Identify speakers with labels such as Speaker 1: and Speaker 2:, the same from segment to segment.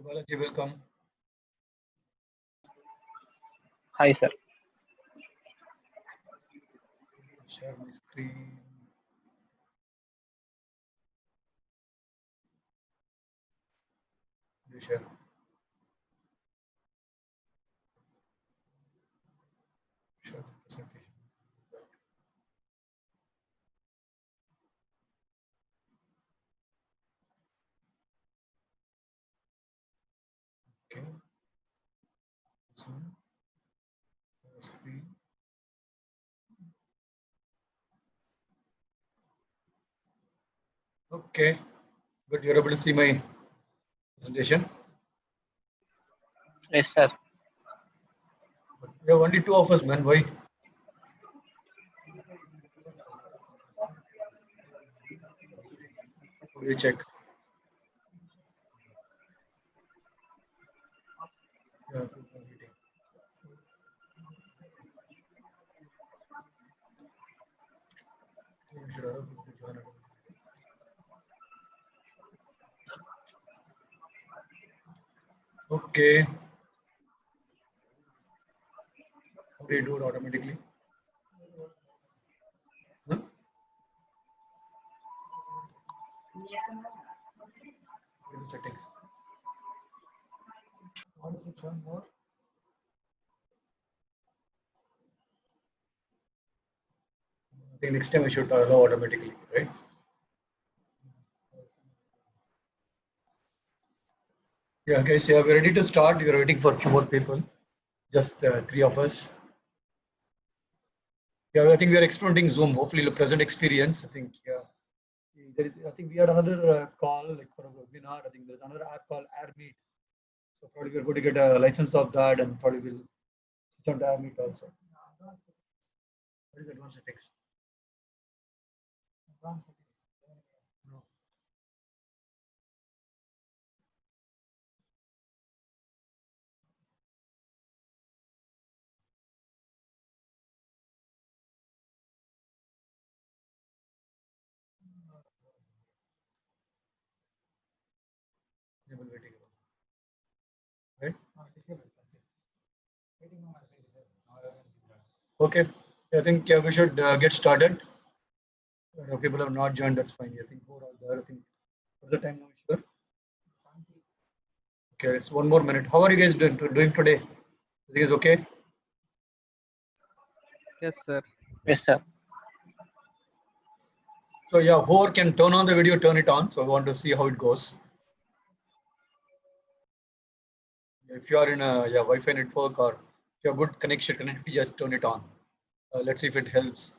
Speaker 1: Balaji, welcome.
Speaker 2: Hi, sir.
Speaker 1: Share my screen. You share. Share the presentation. Okay. Zoom. Screen. Okay. But you're able to see my presentation.
Speaker 2: Yes, sir.
Speaker 1: But we have only two of us, man. Why? We check. Yeah, people are waiting. You should allow people to join. Okay. How do you do it automatically? Huh? What is the settings? What is it? One more. I think next time I should allow automatically, right? Yeah, guys, yeah, we're ready to start. We're waiting for a few more people. Just three of us. Yeah, I think we are experimenting Zoom. Hopefully, the present experience. I think, yeah. There is. I think we had another call like for a webinar. I think there's another app called AirMeet. So probably we're going to get a license of that, and probably we'll switch on to AirMeet also. What is advanced settings? No. Enable waiting. Right? Okay. I think we should get started. People have not joined. That's fine. I think who are all there. I think what's the time now? Sure. Okay, it's 1 more minute. How are you guys doing today? Are you guys okay?
Speaker 3: Yes, sir.
Speaker 2: Yes, sir.
Speaker 1: So yeah, whoever can turn on the video, turn it on. So I want to see how it goes. If you are in a Wi-Fi network or if you have good connection, connectivity, just turn it on. Let's see if it helps.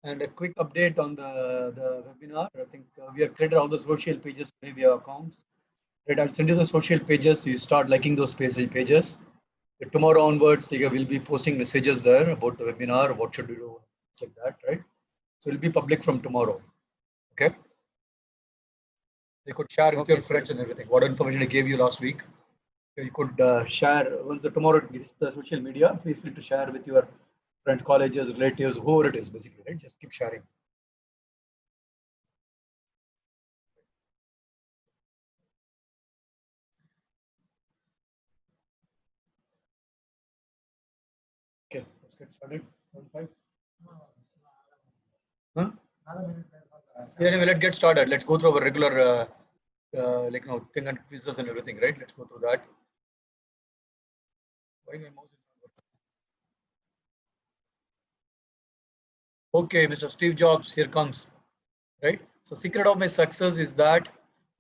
Speaker 1: And a quick update on the webinar. I think we have created all the social pages today via accounts. Right, I'll send you the social pages. You start liking those pages. Tomorrow onwards, we'll be posting messages there about the webinar, what should we do, like that, right? So it'll be public from tomorrow. Okay. You could share with your friends and everything. What information I gave you last week, you could share once tomorrow the social media. Please feel to share with your friends, colleges, relatives, whoever it is, basically, right? Just keep sharing. Okay, let's get started. 75. Huh? Yeah, anyway, let's get started. Let's go through our regular, thing and quizzes and everything, right? Let's go through that. Why my mouse is not working? Okay, Mr. Steve Jobs, here comes, right? So secret of my success is that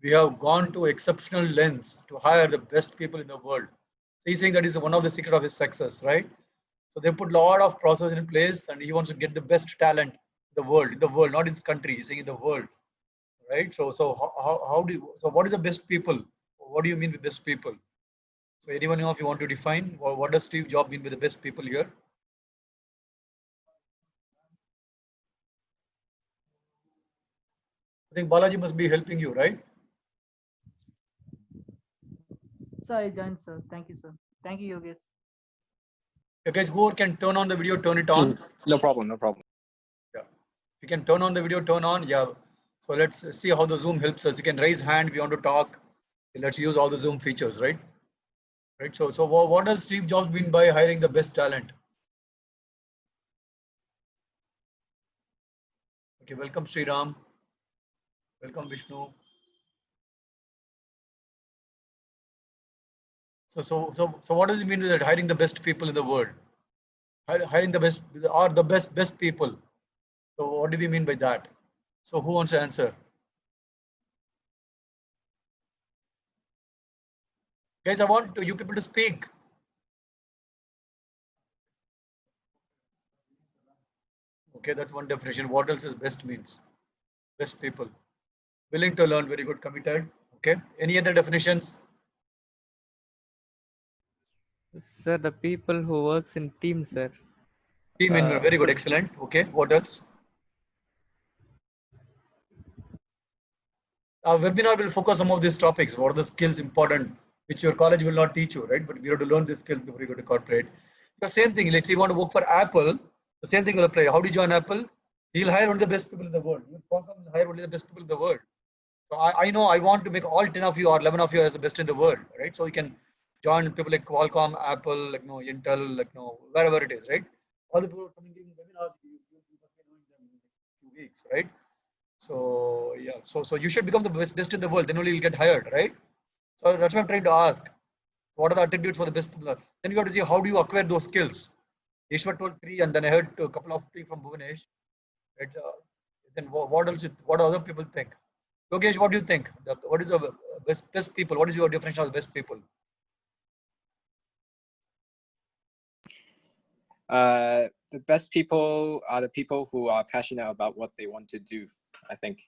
Speaker 1: we have gone to exceptional lengths to hire the best people in the world. So he's saying that is one of the secret of his success, right? So they put a lot of process in place, and he wants to get the best talent in the world, not his country. He's saying in the world, right? So how do you, so what is the best people? What do you mean with best people? So anyone of you want to define what does Steve Jobs mean with the best people here? I think Balaji must be helping you, right?
Speaker 3: Sir, I joined, sir. Thank you, sir. Thank you, Yogesh.
Speaker 1: You guys, whoever can turn on the video, turn it on.
Speaker 4: No problem, no problem.
Speaker 1: Yeah. If you can turn on the video, turn on. Yeah. So let's see how the Zoom helps us. You can raise hand if you want to talk. Let's use all the Zoom features, right? Right. So what does Steve Jobs mean by hiring the best talent? Okay. Welcome, Sriram. Welcome, Vishnu. So what does it mean with that? Hiring the best people in the world? Hiring the best are the best people. So what do we mean by that? So who wants to answer? Guys, I want you people to speak. Okay, that's one definition. What else is best means? Best people. Willing to learn, very good, committed. Okay. Any other definitions?
Speaker 5: Sir, the people who works in team, sir.
Speaker 1: Team in very good, excellent. Okay. What else? Our webinar will focus some of these topics. What are the skills important, which your college will not teach you, right? But we have to learn these skills before you go to corporate. The same thing. Let's say you want to work for Apple. The same thing will apply. How do you join Apple? He'll hire only the best people in the world. You'll hire only the best people in the world. So I know I want to make all 10 of you or 11 of you as the best in the world, right? So you can join people like Qualcomm, Apple, like Intel, like wherever it is, right? All the people coming in webinars, you must be knowing them in the next few weeks, right? So yeah, so you should become the best in the world. Then only you'll get hired, right? So that's what I'm trying to ask. What are the attributes for the best people? Then you have to see how do you acquire those skills. Ishwar told 3, and then I heard a couple of 3 from Bhuvanesh. Right? Then what else? What do other people think? Yogesh, what do you think? What is the best people? What is your definition of the best people?
Speaker 4: The best people are the people who are passionate about what they want to do, I think.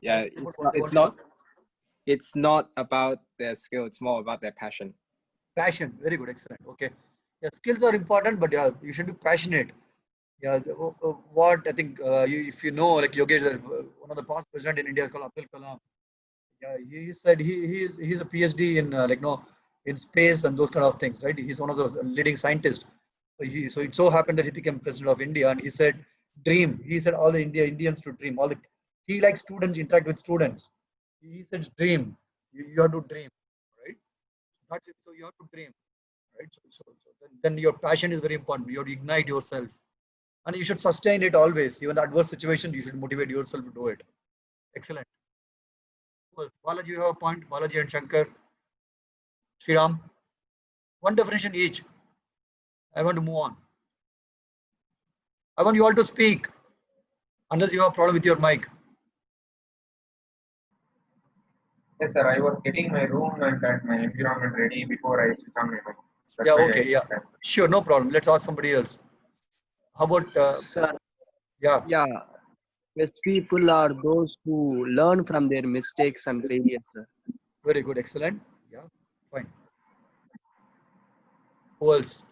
Speaker 4: Yeah, it's not about their skill, it's more about their passion.
Speaker 1: Passion, very good, excellent. Okay. Yeah, skills are important, but yeah, you should be passionate. Yeah, what I think, if you know, like Yogesh, one of the past president in India is called Abdul Kalam. Yeah, he said he's a PhD in in space and those kind of things, right? He's one of those leading scientists. So it so happened that he became president of India, and he said, "Dream." He said all the Indians to dream. He likes students, interact with students. He said, "Dream. You have to dream, right? That's it. So you have to dream, right? Then your passion is very important. You have to ignite yourself, and you should sustain it always. Even adverse situation, you should motivate yourself to do it. Excellent. Well, Balaji, you have a point. Balaji and Shankar. Sriram. One definition each. I want to move on. I want you all to speak. Unless you have a problem with your mic.
Speaker 6: Yes, sir. I was getting my room and my environment ready before I switch on my mic. That's
Speaker 1: Yeah,
Speaker 6: why
Speaker 1: okay, yeah. Sure, no problem. Let's ask somebody else. How about,
Speaker 7: Sir,
Speaker 1: yeah.
Speaker 7: yeah, best people are those who learn from their mistakes and failures, sir.
Speaker 1: Very good, excellent. Yeah, fine. Who else?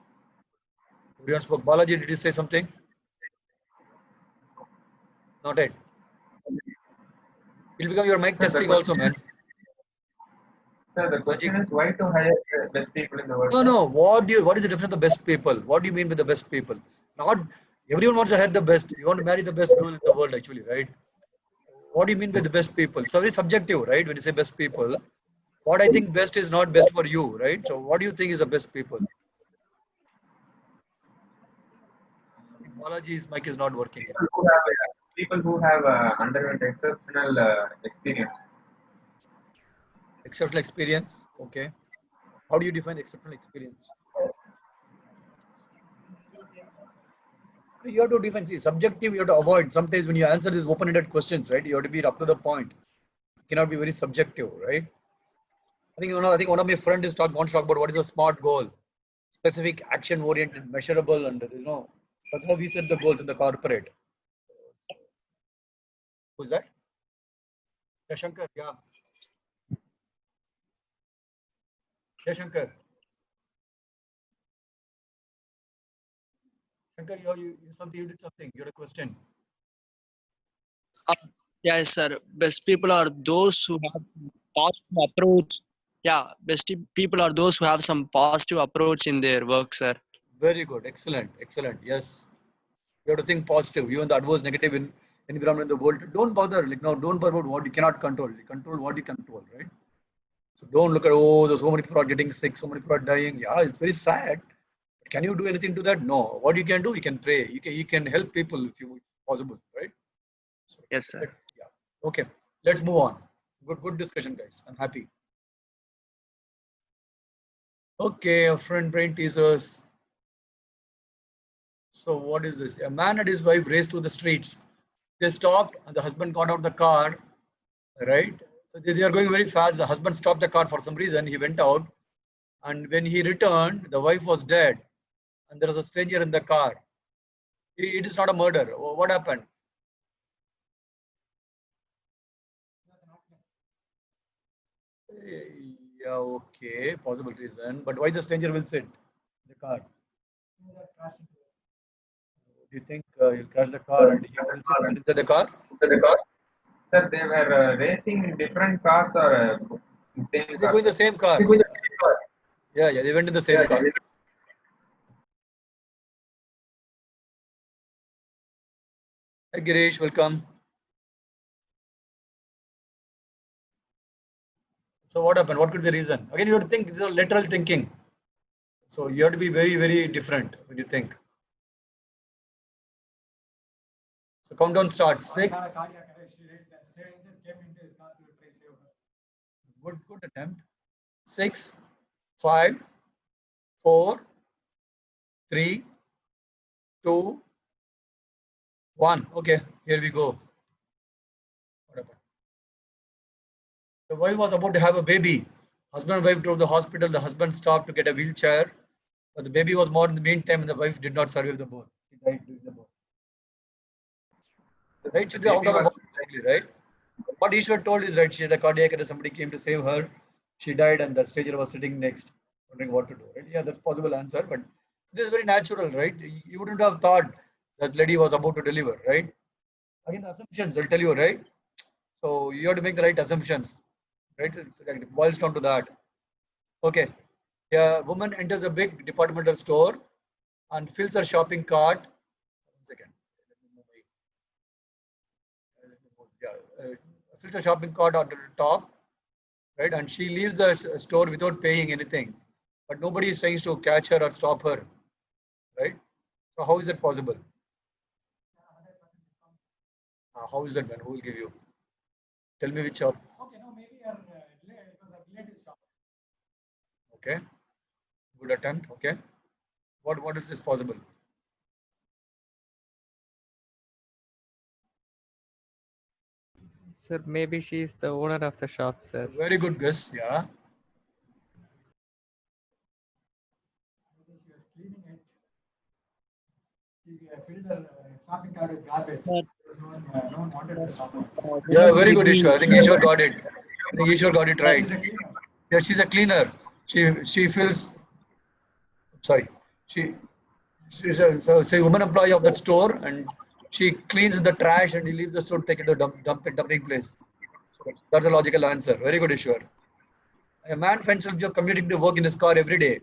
Speaker 1: Everyone spoke. Balaji, did you say something? Not yet. It'll become your mic testing also, man.
Speaker 6: Sir, the question is why to hire the best people in the world?
Speaker 1: No. What is the difference of the best people? What do you mean with the best people? Not everyone wants to hire the best. You want to marry the best girl in the world, actually, right? What do you mean by the best people? It's very subjective, right? When you say best people, what I think best is not best for you, right? So what do you think is the best people? Balaji's mic is not working.
Speaker 6: People who have underwent exceptional experience.
Speaker 1: Exceptional experience, okay. How do you define exceptional experience? You have to define, see, subjective, you have to avoid. Sometimes when you answer these open-ended questions, right, you have to be up to the point. cannot be very subjective, right? I think one of my friends wants to talk about what is a SMART goal, specific, action oriented, measurable, and that's how we set the goals in the corporate. Who's that? Yeah, Shankar. Yeah. Yeah, Shankar. Shankar, you did something. You had a question.
Speaker 7: Yes, sir. Best people are those who have positive approach. Yeah, best people are those who have some positive approach in their work, sir.
Speaker 1: Very good. Excellent. Excellent. Yes. You have to think positive. Even the adverse negative environment in the world. Don't bother. Don't bother about what you cannot control. You control what you control, right? So don't look at, oh, there's so many people are getting sick, so many people are dying. Yeah, it's very sad. Can you do anything to that? No. What you can do, you can pray. You can help people if possible, right? So,
Speaker 7: Yes, sir.
Speaker 1: yeah. Okay. Let's move on. Good discussion, guys. I'm happy. Okay, a friend brain teasers. So what is this? A man and his wife raced through the streets. They stopped and the husband got out of the car, right? So they are going very fast. The husband stopped the car for some reason. He went out, and when he returned, the wife was dead and there was a stranger in the car. It is not a murder. What happened? Yeah, okay, possible reason. But why the stranger will sit in the car? Do you think he'll crash the car and he will sit inside the car?
Speaker 6: Sir, they were racing in different cars or the same
Speaker 1: They
Speaker 6: car?
Speaker 1: go in the same car. Yeah, they went in the same car. Hi, Girish, welcome. So what happened? What could be the reason? Again, you have to think. This is lateral thinking. So you have to be very, very different when you think. So countdown starts. 6. Good attempt. 6, 5, 4, 3, 2, 1. Okay, here we go. What happened? The wife was about to have a baby. Husband and wife drove to the hospital. The husband stopped to get a wheelchair, but the baby was born in the meantime, and the wife did not survive the birth. She died during the birth. Right? She's out of the body, right? What Ishwar told is right. She had a cardiac arrest. Somebody came to save her. She died, and the stranger was sitting next, wondering what to do. Right? Yeah, that's possible answer, but this is very natural, right? You wouldn't have thought that lady was about to deliver, right? Again, assumptions. I'll tell you, right? So you have to make the right assumptions, right? It boils down to that. Okay. A woman enters a big departmental store and fills her shopping cart. 1 second. Fills her shopping cart on the top, right? And she leaves the store without paying anything. But nobody is trying to catch her or stop her, right? So how is that possible? How is that, man? Who will give you? Tell me which shop. Okay, no, maybe it was a delayed stop. Okay, good attempt. Okay, what is this possible?
Speaker 5: Sir, maybe she's the owner of the shop, sir.
Speaker 1: Very good guess. Yeah. She was cleaning it. She filled her shopping cart with garbage. No one wanted the shopping. Yeah, very good, Ishwar. I think Ishwar got it. I think Ishwar got it right. Yeah, she's a cleaner. She fills. Sorry, she's a woman employee of that store, and she cleans the trash and he leaves the store, take it to dumping place. So that's a logical answer. Very good, Ishwar. A man finds himself commuting to work in his car every day,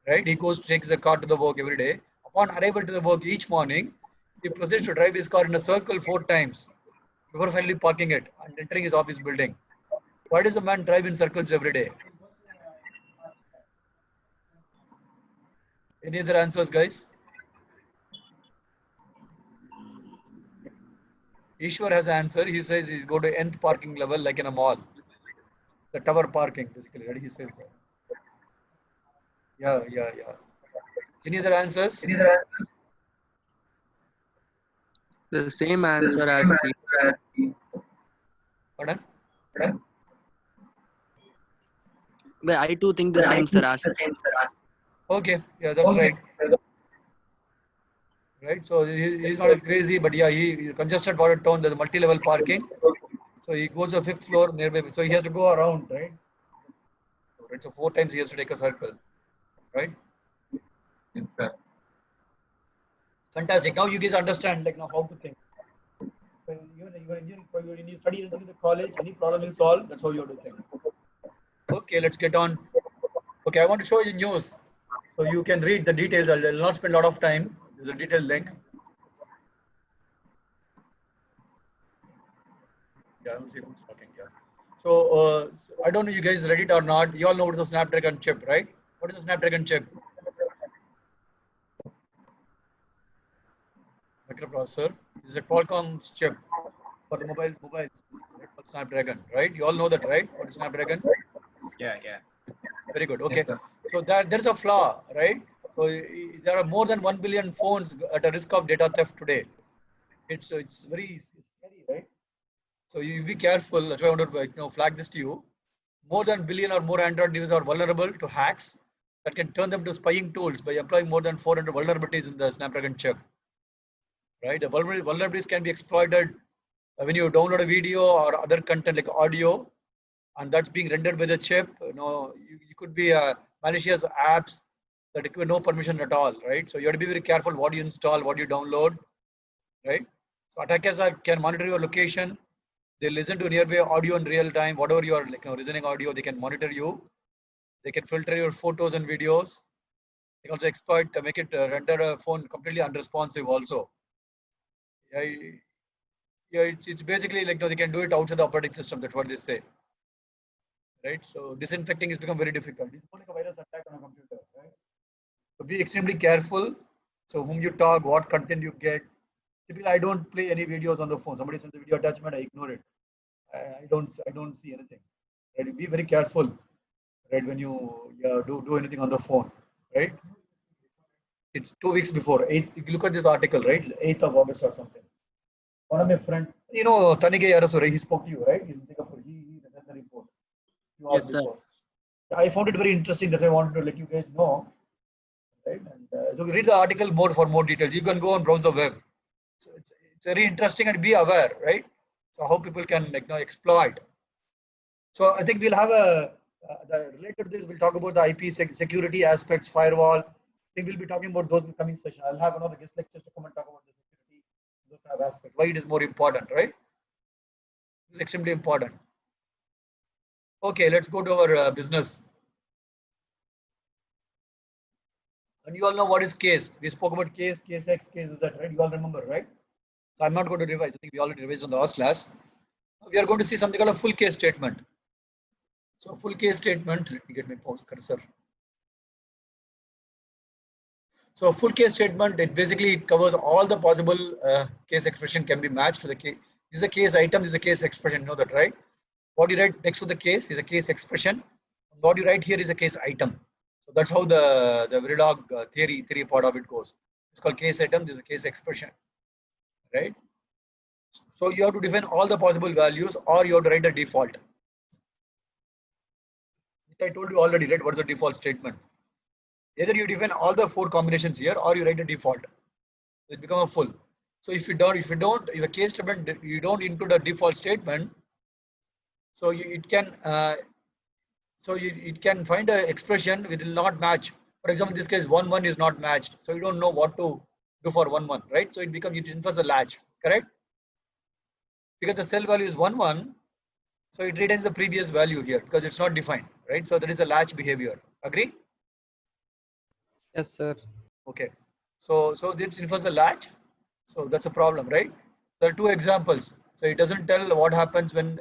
Speaker 1: right? He takes the car to the work every day. Upon arrival to the work each morning, he proceeds to drive his car in a circle 4 times before finally parking it and entering his office building. Why does a man drive in circles every day? Any other answers, guys? Ishwar has an answer. He says he's go to nth parking level like in a mall. The tower parking, basically. Right? He says that. Yeah. Any other answers?
Speaker 7: The same answer as C.
Speaker 1: Pardon?
Speaker 7: But I too think the same, sir. As
Speaker 1: Okay, yeah, that's right. Right, so he's not crazy, but yeah, he congested water town. There's multi-level parking, so he goes to the 5th floor nearby. So he has to go around, right? Right, so 4 times he has to take a circle, right?
Speaker 6: Yes, sir.
Speaker 1: Fantastic. Now you guys understand like now how to think. When you study in the college, any problem you solve, that's how you have to think. Okay, let's get on. Okay, I want to show you news, so you can read the details. I'll not spend a lot of time. There's a detailed link. Yeah, I'll see who's talking. Yeah. So I don't know you guys read it or not. You all know what is the Snapdragon chip, right? What is the Snapdragon chip? Microprocessor. This is a Qualcomm chip for the mobiles, Snapdragon, right? You all know that, right? What is Snapdragon?
Speaker 4: Yeah.
Speaker 1: Very good. Okay.
Speaker 6: Yes, sir.
Speaker 1: So there's a flaw, right? So there are more than 1 billion phones at a risk of data theft today. It's very scary, right? So you be careful. That's why I want to flag this to you. More than billion or more Android devices are vulnerable to hacks that can turn them to spying tools by employing more than 400 vulnerabilities in the Snapdragon chip. Right? The vulnerabilities can be exploited when you download a video or other content like audio, and that's being rendered by the chip. You could be malicious apps that require no permission at all, right? So you have to be very careful what you install, what you download, right? So attackers can monitor your location. They listen to nearby audio in real time. Whatever you are listening audio, they can monitor you. They can filter your photos and videos. They can also exploit make it render a phone completely unresponsive also. Yeah, it's basically like they can do it outside the operating system. That's what they say, right? So disinfecting has become very difficult. It's more like a virus attack on a computer, right? So be extremely careful. So whom you talk, what content you get. Typically, I don't play any videos on the phone. Somebody sends a video attachment, I ignore it. I don't see anything. Right? Be very careful, right? When you do anything on the phone, right? It's 2 weeks before 8. If you look at this article, right? 8th of August or something. One of my friends, Tanige Yarasure, he spoke to you, right? He's in Singapore. He read the report.
Speaker 7: Yes, sir.
Speaker 1: I found it very interesting. That's why I wanted to let you guys know. Right? And so we read the article for more details. You can go and browse the web. So it's very interesting, and be aware, right? So how people can exploit. So I think we'll have related to this. We'll talk about the IP security aspects, firewall. I think we'll be talking about those in the coming session. I'll have another guest lectures to come and talk about the security, those kind of aspects. Why it is more important, right? It's extremely important. Okay, let's go to our business. And you all know what is case. We spoke about case X, case Z, right? You all remember, right? So I'm not going to revise. I think we already revised on the last class. We are going to see something called a full case statement. So full case statement, let me get my cursor. So full case statement, it covers all the possible case expression can be matched to the case. This is a case item, this is a case expression, you know that, right? What you write next to the case is a case expression. What you write here is a case item. So that's how the Verilog theory part of it goes. It's called case item, this is a case expression, right? So you have to define all the possible values, or you have to write a default. I told you already, right? What is the default statement? Either you define all the 4 combinations here, or you write a default. It becomes a full. So if a case statement, you don't include a default statement, so it can find an expression which will not match. For example, in this case, 1 1 is not matched, so you don't know what to do for 1 1, right? So it infers a latch, correct? Because the cell value is 1 1, so it retains the previous value here because it's not defined, right? So that is a latch behavior. Agree?
Speaker 5: Yes, sir.
Speaker 1: Okay. So this infers a latch. So that's a problem, right? There are 2 examples. So it doesn't tell what happens when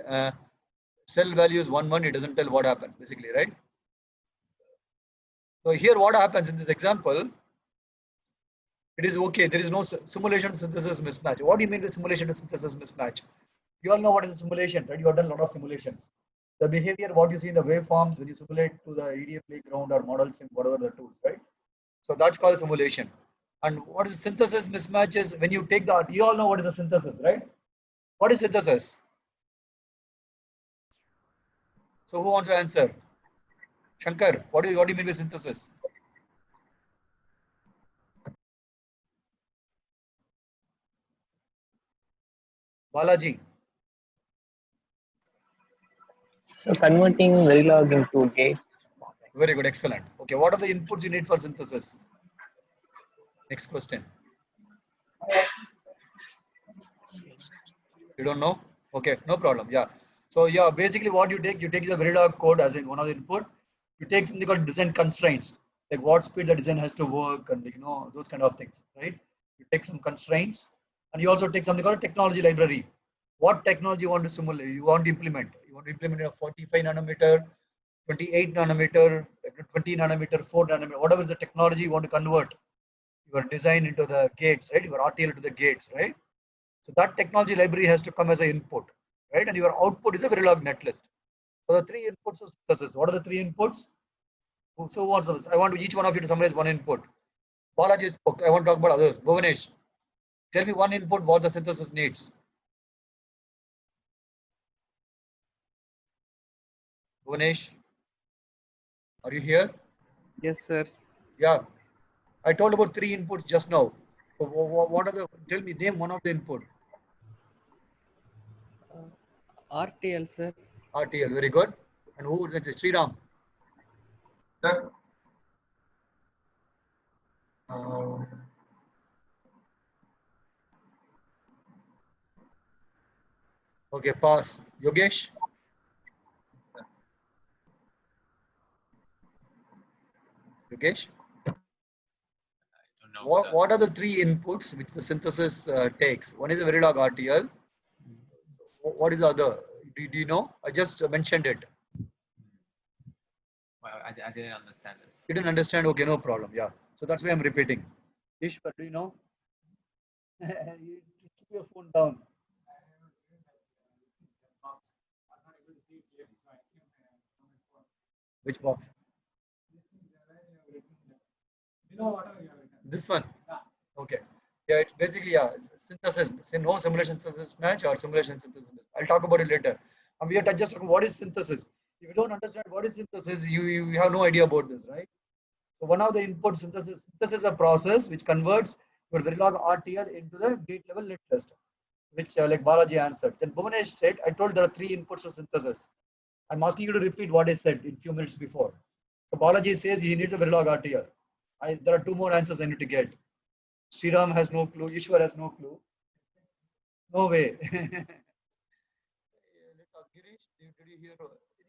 Speaker 1: cell value is 1 1. It doesn't tell what happens basically, right? So here what happens in this example, it is okay. There is no simulation synthesis mismatch. What do you mean by simulation to synthesis mismatch? You all know what is a simulation, right? You have done a lot of simulations. The behavior, what you see in the waveforms when you simulate to the EDA playground or model sim, whatever the tools, right? So that's called simulation. And what is synthesis mismatch is when you take you all know what is a synthesis, right? What is synthesis? So who wants to answer? Shankar, what do you mean by synthesis? Balaji.
Speaker 2: So converting Verilog into gate.
Speaker 1: Very good, excellent. Okay, what are the inputs you need for synthesis? Next question. You don't know? Okay, no problem. Yeah. So yeah, basically what you take the Verilog code as in one of the input. You take something called design constraints, like what speed the design has to work and those kind of things, right? You take some constraints, and you also take something called a technology library. What technology you want to simulate? You want to implement? You want to implement a 45 nanometer, 28 nanometer, 20 nanometer, 4 nanometer, whatever is the technology you want to convert your design into the gates, right? Your RTL to the gates, right? So that technology library has to come as an input, right? And your output is a Verilog netlist. So the three inputs of synthesis. What are the three inputs? So what's this? I want each one of you to summarize one input. Balaji spoke. I want to talk about others. Bhuvanesh, tell me one input what the synthesis needs. Bhuvanesh, are you here?
Speaker 5: Yes, sir.
Speaker 1: Yeah. I told about three inputs just now. So what are the? Tell me, name one of the input.
Speaker 5: RTL, sir.
Speaker 1: RTL, very good. And who is it? Sriram.
Speaker 6: Sir,
Speaker 1: Okay, pass. Yogesh. Yogesh.
Speaker 8: Don't know,
Speaker 1: What,
Speaker 8: sir.
Speaker 1: what are the three inputs which the synthesis takes? One is a Verilog RTL. What is the other? Do you know? I just mentioned it.
Speaker 8: Well, I didn't understand this.
Speaker 1: You didn't understand? Okay, no problem. Yeah. So that's why I'm repeating. Ishwar, do you know? You keep your phone down. Which box? This one. Okay. Yeah, it's basically synthesis. No simulation synthesis match or simulation synthesis match. I'll talk about it later. And we are just talking what is synthesis. If you don't understand what is synthesis, you have no idea about this, right? So one of the input synthesis is a process which converts your Verilog RTL into the gate level netlist, which like Balaji answered. Then Bhuvanesh said, I told there are three inputs of synthesis. I'm asking you to repeat what I said in few minutes before. So Balaji says he needs a Verilog RTL. There are two more answers I need to get. Sriram has no clue. Ishwar has no clue. No way. Girish, did you hear?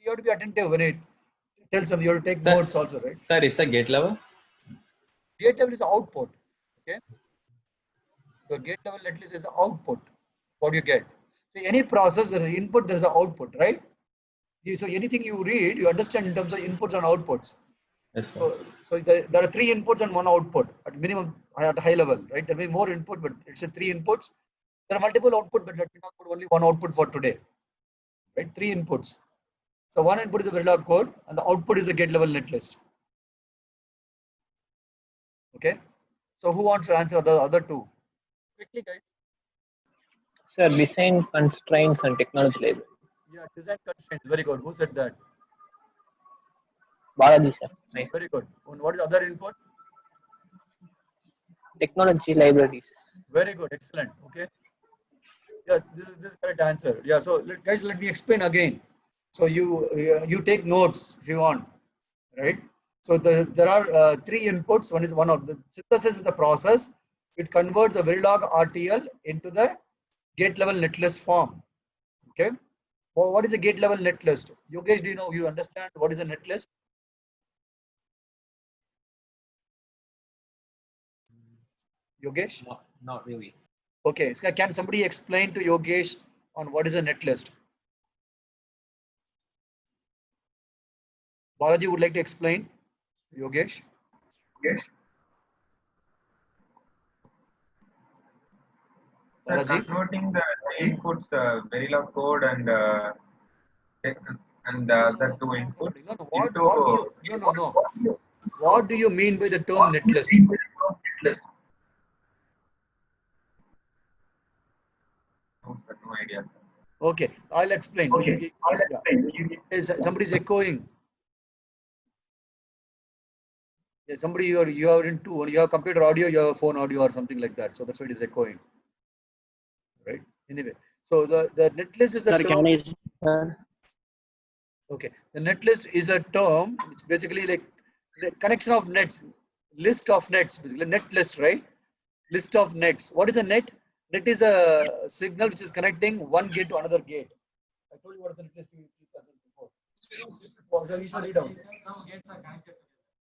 Speaker 1: You have to be attentive when it tells them. You have to take
Speaker 9: Sir,
Speaker 1: notes also, right?
Speaker 9: Sir, it's a gate level.
Speaker 1: Gate level is the output. Okay. So gate level netlist is the output. What do you get? So any process, there is an input, there is an output, right? So anything you read, you understand in terms of inputs and outputs.
Speaker 9: Yes, sir.
Speaker 1: So there are three inputs and one output at minimum at high level, right? There may be more input, but it's a three inputs. There are multiple output, but let me talk about only one output for today, right? Three inputs. So one input is the Verilog code, and the output is the gate level netlist. Okay. So who wants to answer the other two? Quickly, guys.
Speaker 2: Sir, design constraints and technology library.
Speaker 1: Yeah, design constraints. Very good. Who said that?
Speaker 2: Balaji, sir. Nice.
Speaker 1: Very good. And what is the other input?
Speaker 2: Technology libraries.
Speaker 1: Very good. Excellent. Okay. Yeah, this is correct answer. Yeah. So guys, let me explain again. So you take notes if you want, right? So there are three inputs. One is one of the synthesis is the process. It converts the Verilog RTL into the gate level netlist form. Okay. Well, what is a gate level netlist? Yogesh, do you know? You understand what is a netlist? Yogesh?
Speaker 8: Not really.
Speaker 1: Okay. So can somebody explain to Yogesh on what is a netlist? Balaji would like to explain. Yogesh?
Speaker 6: yes. Sir,
Speaker 1: Balaji?
Speaker 6: converting the inputs, Verilog code and the other two inputs
Speaker 1: No, no.
Speaker 6: into
Speaker 1: What do you mean by the term netlist?
Speaker 6: No, sir, no idea, sir.
Speaker 1: Okay, I'll explain. Is somebody's echoing? Yeah, somebody you are into you have computer audio, you have phone audio or something like that. So that's why it is echoing. Right. Anyway, so the netlist is a
Speaker 7: Sir,
Speaker 1: term.
Speaker 7: can I, sir?
Speaker 1: Okay, the netlist is a term. It's basically like the connection of nets, list of nets, basically net list, right? List of nets. What is a net? Net is a signal which is connecting one gate to another gate. I told you what is the netlist before. You should read out.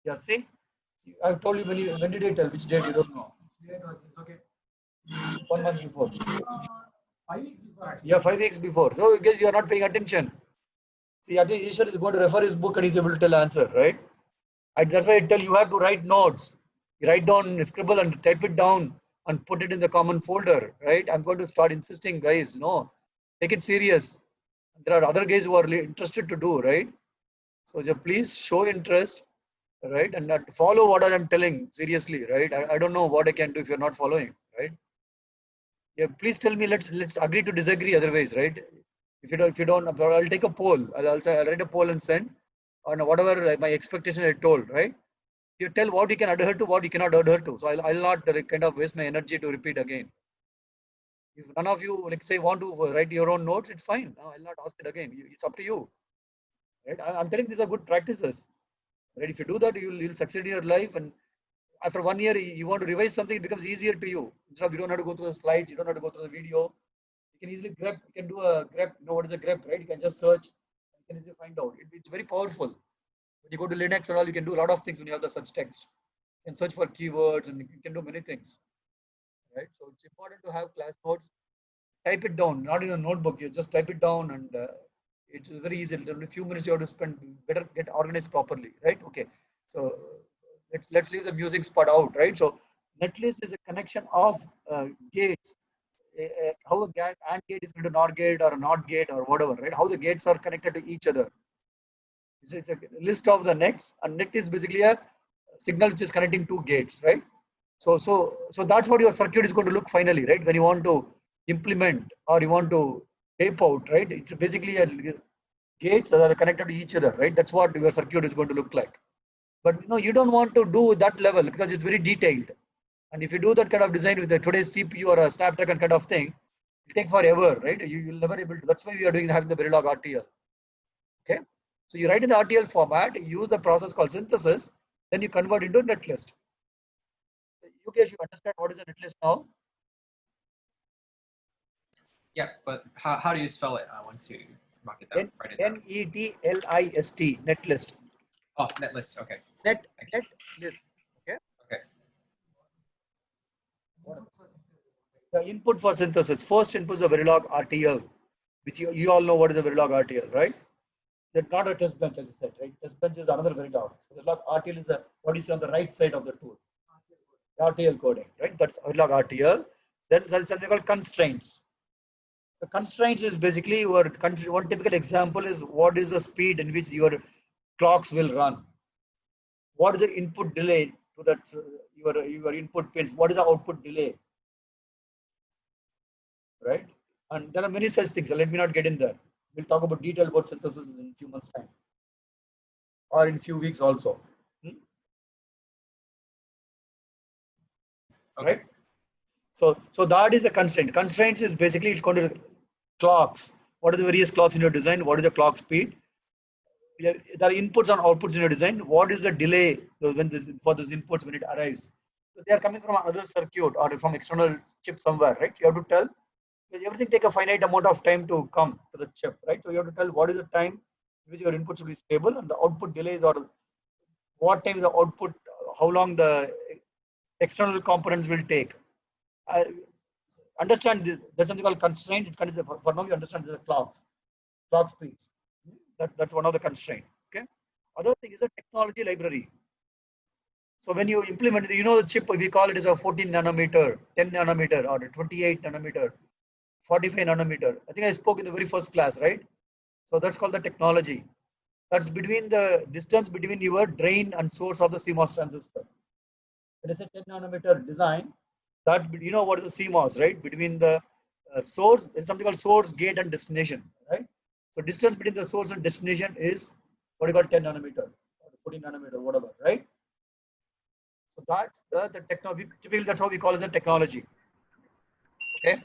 Speaker 1: Yeah, see, I've told you when did I tell which date you don't know. 1 month before. 5 weeks before. Yeah, 5 weeks before. So I guess you are not paying attention. See, I think Ishwar is going to refer his book and he's able to tell answer, right? That's why I tell you have to write notes. You write down, scribble and type it down and put it in the common folder, right? I'm going to start insisting, guys, no, take it serious. There are other guys who are interested to do, right? So just please show interest, right? And follow what I'm telling seriously, right? I don't know what I can do if you're not following, right? Yeah, please tell me. Let's agree to disagree. Otherwise, right? If you don't, I'll take a poll. I'll write a poll and send on whatever like, my expectation I told, right? You tell what you can adhere to, what you cannot adhere to. So I'll not kind of waste my energy to repeat again. If none of you like say want to write your own notes, it's fine. No, I'll not ask it again. It's up to you, right? I'm telling these are good practices, right? If you do that, you'll succeed in your life. And after 1 year, you want to revise something, it becomes easier to you. Instead of you don't have to go through the slides, you don't have to go through the video. You can easily grep. You can do a grep. You know what is a grep, right? You can just search. You can easily find out. It's very powerful. When you go to Linux and all, you can do a lot of things when you have the such text. You can search for keywords and you can do many things, right? So it's important to have class notes. Type it down, not in a notebook. You just type it down, and it's very easy. In a few minutes, you have to spend. Better get organized properly, right? Okay. So let's leave the music part out, right? So netlist is a connection of gates. How a AND gate is going to NOR gate or a NOT gate or whatever, right? How the gates are connected to each other. It's a list of the nets, and net is basically a signal which is connecting two gates, right? So that's what your circuit is going to look finally, right? When you want to implement or you want to tape out, right? It's basically a gates that are connected to each other, right? That's what your circuit is going to look like. But you don't want to do that level because it's very detailed. And if you do that kind of design with the today's CPU or a Snapdragon kind of thing, it'll take forever, right? You'll never able to. That's why we are having the Verilog RTL. Okay. So you write in the RTL format, you use the process called synthesis, then you convert into netlist. Yukesh, you understand what is a netlist now?
Speaker 8: Yeah, but how do you spell it? I want to mark it down. Write it down.
Speaker 1: Netlist, netlist.
Speaker 8: Oh, netlist. Okay.
Speaker 1: Netlist. Okay.
Speaker 8: Okay.
Speaker 1: The input for synthesis. First input is a Verilog RTL, which you all know what is a Verilog RTL, right? That's not a test bench, as you said, right? Test bench is another Verilog. So Verilog RTL is what you see on the right side of the tool. RTL coding, right? That's Verilog RTL. Then there's something called constraints. The constraints is basically one typical example is what is the speed in which your clocks will run. What is the input delay to that your input pins? What is the output delay? Right? And there are many such things. So let me not get in there. We'll talk about detail about synthesis in a few months' time, or in a few weeks also.
Speaker 8: Okay.
Speaker 1: Right? So that is the constraint. Constraints is basically it's going to clocks. What are the various clocks in your design? What is the clock speed? There are inputs and outputs in your design. What is the delay for those inputs when it arrives? So they are coming from another circuit or from external chip somewhere, right? You have to tell. Everything take a finite amount of time to come to the chip, right? So you have to tell what is the time which your input should be stable and the output delays or what time the output, how long the external components will take. Understand this, there's something called constraint. It can for now you understand the clock speeds. That's one of the constraint. Okay. Other thing is a technology library. So when you implement, the chip we call it is a 14 nanometer, 10 nanometer, or 28 nanometer, 45 nanometer. I think I spoke in the very first class, right? So that's called the technology. That's between the distance between your drain and source of the CMOS transistor. When it's a 10 nanometer design, that's what is the CMOS, right? Between the source, there's something called source, gate, and destination, right? So distance between the source and destination is what you call 10 nanometer, or 14 nanometer, whatever, right? So that's the technology. Typically, that's how we call it as a technology. Okay.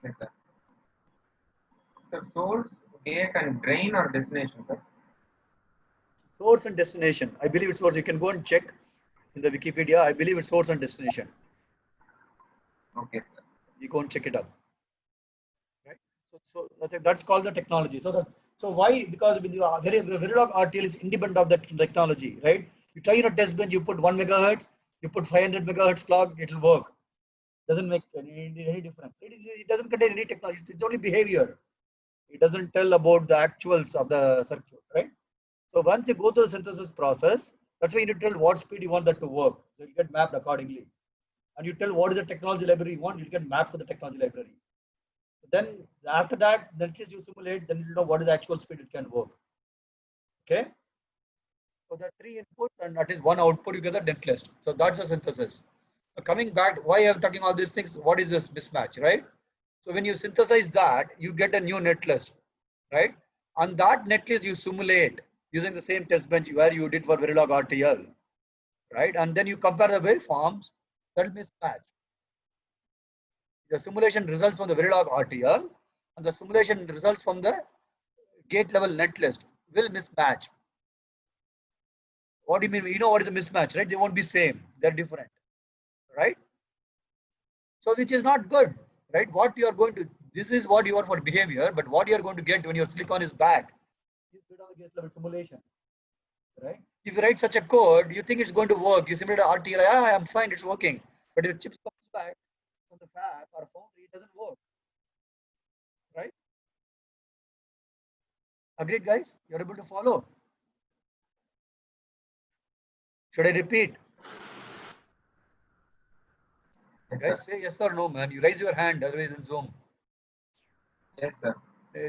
Speaker 6: Yes, sir. So source, gate, and drain or destination, sir?
Speaker 1: Source and destination. I believe it's source. You can go and check in the Wikipedia. I believe it's source and destination.
Speaker 6: Okay, sir.
Speaker 1: You go and check it out. Right. So I think that's called the technology. So why? Because the Verilog RTL is independent of that technology, right? You try in a test bench, you put 1 megahertz, you put 500 megahertz clock, it will work. Doesn't make any difference. It doesn't contain any technology. It's only behavior. It doesn't tell about the actuals of the circuit, right? So once you go through the synthesis process, that's why you need to tell what speed you want that to work. So you get mapped accordingly. And you tell what is the technology library you want, you get mapped to the technology library. Then after that, then at least you simulate, then you know what is the actual speed it can work. Okay. So there are 3 inputs and at least 1 output, you get the netlist. So that's a synthesis. So coming back, why I'm talking all these things, what is this mismatch, right? So when you synthesize that, you get a new netlist, right? On that netlist, you simulate using the same test bench where you did for Verilog RTL, right? And then you compare the waveforms, that will mismatch. The simulation results from the Verilog RTL and the simulation results from the gate level netlist will mismatch. What do you mean? You know what is a mismatch, right? They won't be same. They're different, right? So which is not good, right? What you are going to, this is what you are for behavior, but what you are going to get when your silicon is back is good on the gate level simulation, right? If you write such a code, you think it's going to work. You simulate RTL, I'm fine, it's working. But if the chip comes back from the fab or foundry, it doesn't work, right? Agreed, guys? You're able to follow? Should I repeat?
Speaker 6: Yes,
Speaker 1: Guys,
Speaker 6: sir.
Speaker 1: say yes or no, man. You raise your hand, otherwise in Zoom.
Speaker 6: Yes, sir.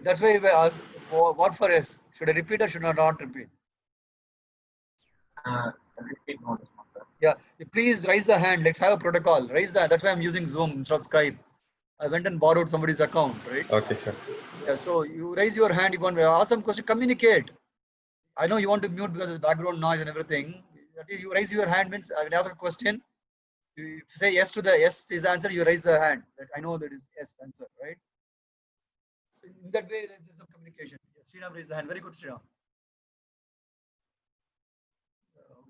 Speaker 1: That's why I asked, what for yes? Should I repeat or should I not repeat?
Speaker 6: Repeat notice, sir.
Speaker 1: Yeah, please raise the hand. Let's have a protocol. Raise that. That's why I'm using Zoom instead of Skype. I went and borrowed somebody's account, right?
Speaker 9: Okay, sir.
Speaker 1: Yeah, so you raise your hand. You want to ask some question, communicate. I know you want to mute because of background noise and everything. That is, you raise your hand means I will ask a question. You say yes to the yes is answer. You raise the hand. That I know that is yes answer, right? So in that way, there's some communication. Yes, Sriram raised the hand. Very good, Sriram.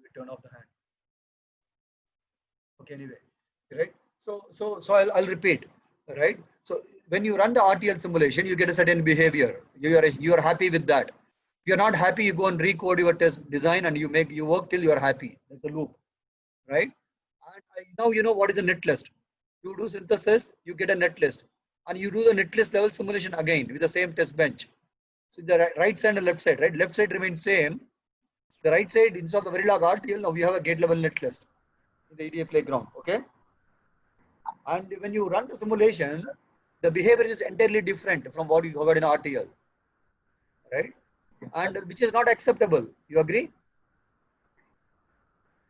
Speaker 1: We turn off the hand. Okay, anyway, right? So I'll repeat, right? So when you run the RTL simulation, you get a certain behavior. You are happy with that. If you're not happy, you go and recode your test design and you work till you are happy. That's a loop, right? And now you know what is a netlist. You do synthesis, you get a netlist, and you do the netlist level simulation again with the same test bench. So the right side and left side, right? Left side remains same. The right side, instead of the Verilog RTL, now we have a gate level netlist in the EDA playground, okay? And when you run the simulation, the behavior is entirely different from what you got in RTL, right? And which is not acceptable. You agree?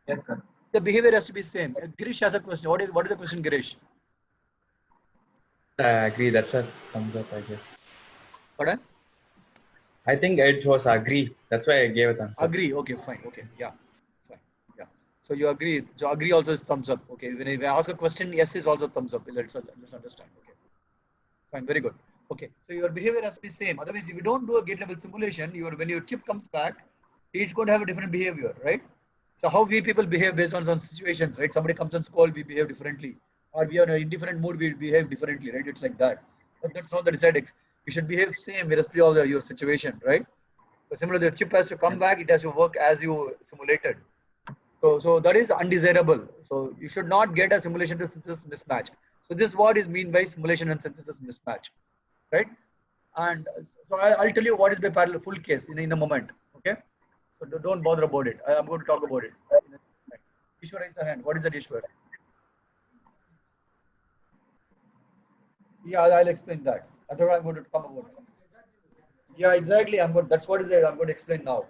Speaker 6: Yes, sir.
Speaker 1: The behavior has to be same. Girish has a question. What is the question, Girish?
Speaker 9: I agree. That's a thumbs up, I guess.
Speaker 1: Pardon?
Speaker 9: I think it was agree. That's why I gave a thumbs up.
Speaker 1: Agree. Okay, fine. Okay, yeah, fine. Yeah. So you agree. So agree also is thumbs up. Okay. When I ask a question, yes is also thumbs up. Let's understand. Okay. Fine. Very good. Okay. So your behavior has to be same. Otherwise, if you don't do a gate level simulation, when your chip comes back, it's going to have a different behavior, right? So how we people behave based on some situations, right? Somebody comes on call, we behave differently, or we are in a different mood, we behave differently, right? It's like that. But that's not the deciding. You should behave same irrespective of your situation, right? So similarly, the chip has to come back; it has to work as you simulated. So that is undesirable. So you should not get a simulation to synthesis mismatch. So this is what is mean by simulation and synthesis mismatch, right? And so I'll tell you what is the parallel full case in a moment. Okay. So don't bother about it. I'm going to talk about it. Ishwar raise the hand. What is that, Ishwar? Yeah, I'll explain that. Otherwise, I'm going to come about it. Yeah, exactly. That's what is I'm going to explain now.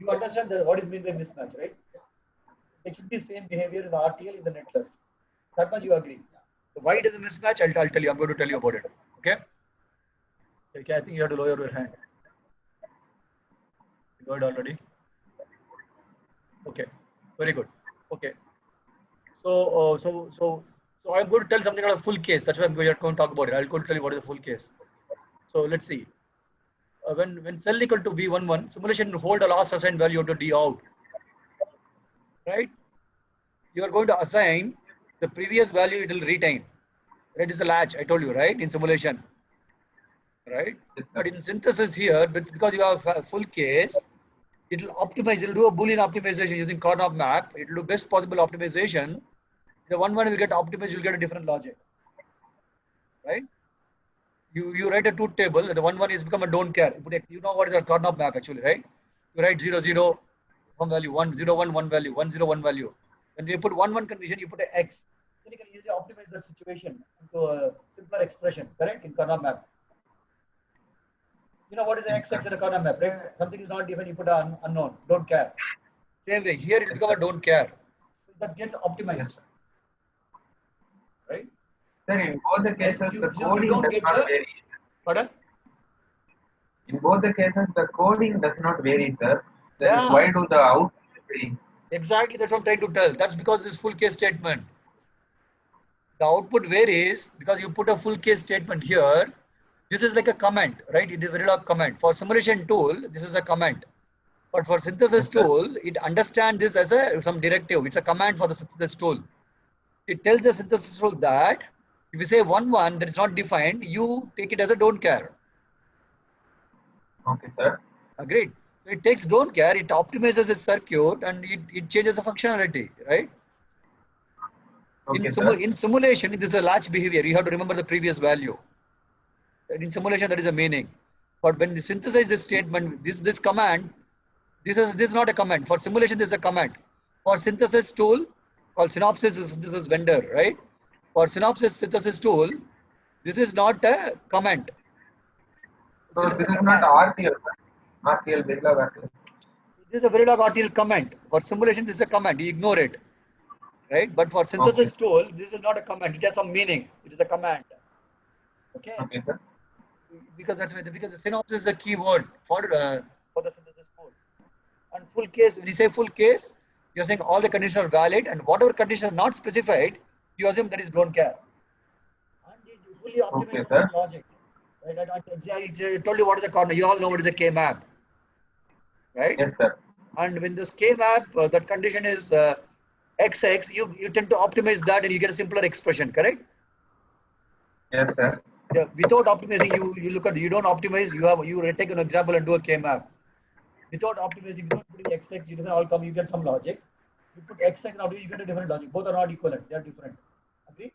Speaker 1: You understand what is mean by mismatch, right? It should be same behavior in the RTL in the netlist. That much you agree. Why it is a mismatch? I'll tell you. I'm going to tell you about it. Okay. Okay. I think you have to lower your hand. You got it already. Okay. Very good. Okay. So I'm going to tell something about a full case. That's why I'm going to talk about it. I'll go to tell you what is the full case. So let's see. When cell equal to B11, simulation will hold a last assigned value to D out. Right? You are going to assign the previous value, it will retain. That is the latch, I told you, right? In simulation. Right?
Speaker 6: Yes, sir.
Speaker 1: But in synthesis here, because you have a full case, it will optimize, it will do a Boolean optimization using Karnaugh map. It will do best possible optimization. The one will get optimized, you'll get a different logic. Right? You write a truth table, the one is become a don't care. You know what is a Karnaugh map actually, right? You write 0, 0, one value, 1, 0, 1, one value, 1, 0, one value. When you put 1, 1 condition, you put an X. Then you can easily optimize that situation into a simpler expression, correct? In Karnaugh map. You know what is the X in a Karnaugh map, right? Something is not given, you put an unknown, don't care. Same way, here it will become a don't care. That gets optimized. Right?
Speaker 6: Sir, in both the cases,
Speaker 1: You
Speaker 6: the coding
Speaker 1: don't
Speaker 6: does
Speaker 1: get
Speaker 6: not
Speaker 1: the-
Speaker 6: vary.
Speaker 1: Pardon?
Speaker 6: In both the cases, the coding does not vary, sir. Then
Speaker 1: Yeah.
Speaker 6: why do the output vary?
Speaker 1: Exactly, that's what I'm trying to tell. That's because this full case statement. The output varies because you put a full case statement here. This is like a comment, right? It is a Verilog comment. For simulation tool, this is a comment. But for synthesis
Speaker 6: Yes, sir.
Speaker 1: tool, it understands this as some directive. It's a command for the synthesis tool. It tells the synthesis tool that if you say 1, 1 that is not defined, you take it as a don't care.
Speaker 6: Okay, sir.
Speaker 1: Agreed. So it takes don't care, it optimizes a circuit and it changes the functionality, right?
Speaker 6: Okay,
Speaker 1: In
Speaker 6: sir.
Speaker 1: simulation, this is a latch behavior. You have to remember the previous value. In simulation, that is a meaning. But when you synthesize this statement, this command, this is not a command. For simulation, this is a command. For synthesis tool, called Synopsys synthesis vendor, right? For Synopsys synthesis tool, this is not a comment.
Speaker 6: So
Speaker 1: This is
Speaker 6: this
Speaker 1: a
Speaker 6: is not
Speaker 1: command.
Speaker 6: RTL, sir. RTL, Verilog RTL.
Speaker 1: This is a Verilog RTL comment. For simulation, this is a command. You ignore it, right? But for synthesis
Speaker 6: Okay.
Speaker 1: tool, this is not a command. It has some meaning. It is a command. Okay.
Speaker 6: Okay, sir.
Speaker 1: Because that's why because the synopsis is a key word for the synthesis tool. And full case, when you say full case, you're saying all the conditions are valid, and whatever condition is not specified, you assume that is don't care. And it fully
Speaker 6: Okay,
Speaker 1: optimizes
Speaker 6: sir.
Speaker 1: the logic. Right? I told you what is the corner. You all know what is the K map, right?
Speaker 6: Yes, sir.
Speaker 1: And when this K map, that condition is XX, you tend to optimize that, and you get a simpler expression, correct?
Speaker 6: Yes, sir.
Speaker 1: Yeah, without optimizing, you look at you don't optimize. You take an example and do a K map. Without optimizing, without putting XX, it doesn't all come. You get some logic. You put XX now, you get a different logic. Both are not equivalent. They are different. Agree?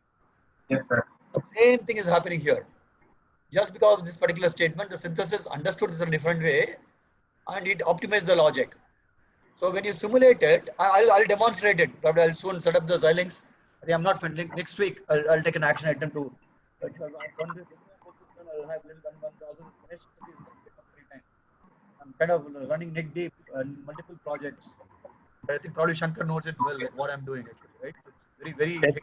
Speaker 6: Yes, sir.
Speaker 1: Same thing is happening here. Just because of this particular statement, the synthesis understood this in a different way, and it optimized the logic. So when you simulate it, I'll demonstrate it. But I'll soon set up the Xilinx. I think I'm not finished. Next week, I'll take an action item to. I'll have little one also this finished. Please become free time. I'm kind of running neck deep in multiple projects. But I think probably Shankar knows it well, like what I'm doing actually, right? So it's very
Speaker 2: Yes,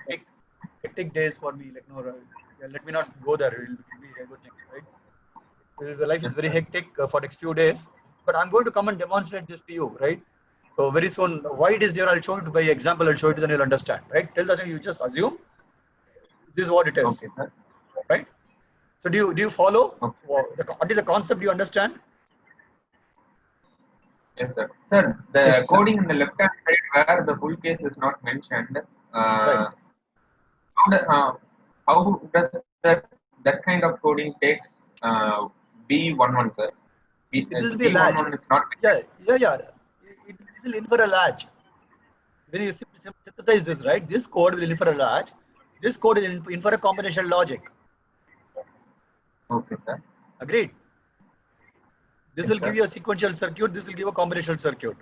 Speaker 1: hectic days for me. Like no, yeah, let me not go there. It will be a good thing, right? The life is very hectic for next few days. But I'm going to come and demonstrate this to you, right? So very soon, why it is there, I'll show you by example. I'll show you, then you'll understand, right? Till the time you just assume this is what it is,
Speaker 6: Okay, sir.
Speaker 1: right? So do you follow?
Speaker 6: Okay.
Speaker 1: What is the concept? Do you understand?
Speaker 6: Yes, sir. Sir, the coding in the left-hand side where the full case is not mentioned,
Speaker 1: Right.
Speaker 6: how does that kind of coding takes B11, sir?
Speaker 1: It will be a latch.
Speaker 6: B11 is not
Speaker 1: Yeah. It will infer a latch. When you synthesize this, right? This code will infer a latch. This code will infer a combinational logic.
Speaker 6: okay, sir.
Speaker 1: Agreed? This
Speaker 6: Yes,
Speaker 1: will
Speaker 6: sir.
Speaker 1: give you a sequential circuit. This will give a combinational circuit.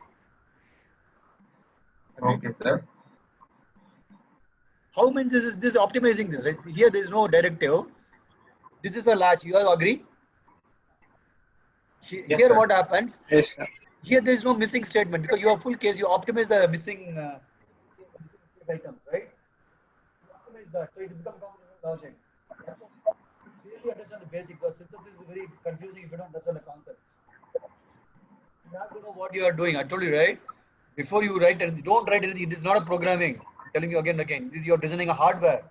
Speaker 1: Agreed?
Speaker 6: Okay, sir.
Speaker 1: How means this is optimizing this, right? Here there is no directive. This is a latch. You all agree?
Speaker 6: Yes,
Speaker 1: Here
Speaker 6: sir.
Speaker 1: what happens?
Speaker 2: yes, sir.
Speaker 1: Here there is no missing statement because you have full case. You optimize the missing items, right? You optimize that, so it becomes logic. Really understand the basic, because synthesis is very confusing if you don't understand the concepts. You have to know what you are doing. I told you, right? Before you write anything, don't write anything. This is not a programming. I'm telling you again and again. This is you're designing a hardware.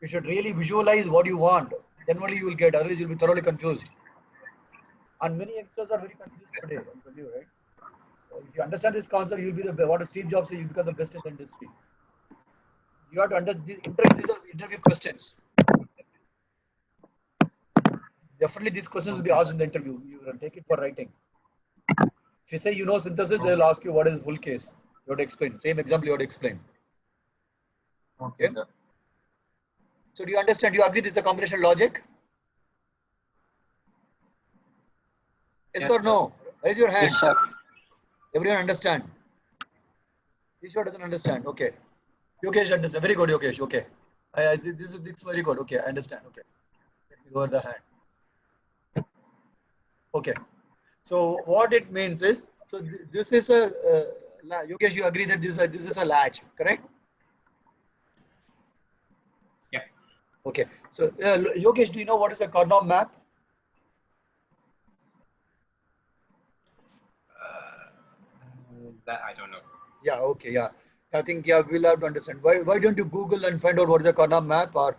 Speaker 1: You should really visualize what you want. Then only you will get. Otherwise, you'll be thoroughly confused. And many youngsters are very confused today. I'm telling you, right? So if you understand this concept, you'll be the what Steve Jobs said, you become the best in the industry. You have to understand these are interview questions. Definitely, these questions will be asked in the interview. You will take it for writing. If you say you know synthesis, they'll ask you what is full case. You have to explain. Same example you have to explain.
Speaker 6: Okay.
Speaker 1: Okay. So do you understand? Do you agree this is a combination logic? Yes or no? Raise your hand.
Speaker 2: Yes, sir.
Speaker 1: Everyone understand? Ishwar doesn't understand. Okay. Yogesh understand. Very good, Yogesh. Okay. This is very good. Okay, I understand. Okay. Let me lower the hand. Okay. So what it means is, so this is a Yogesh. You agree that this is a latch, correct?
Speaker 8: Yeah.
Speaker 1: Okay. So Yogesh, do you know what is a Karnaugh map?
Speaker 8: That I don't know.
Speaker 1: Yeah. Okay. Yeah. I think we'll have to understand. Why don't you Google and find out what is a Karnaugh map, or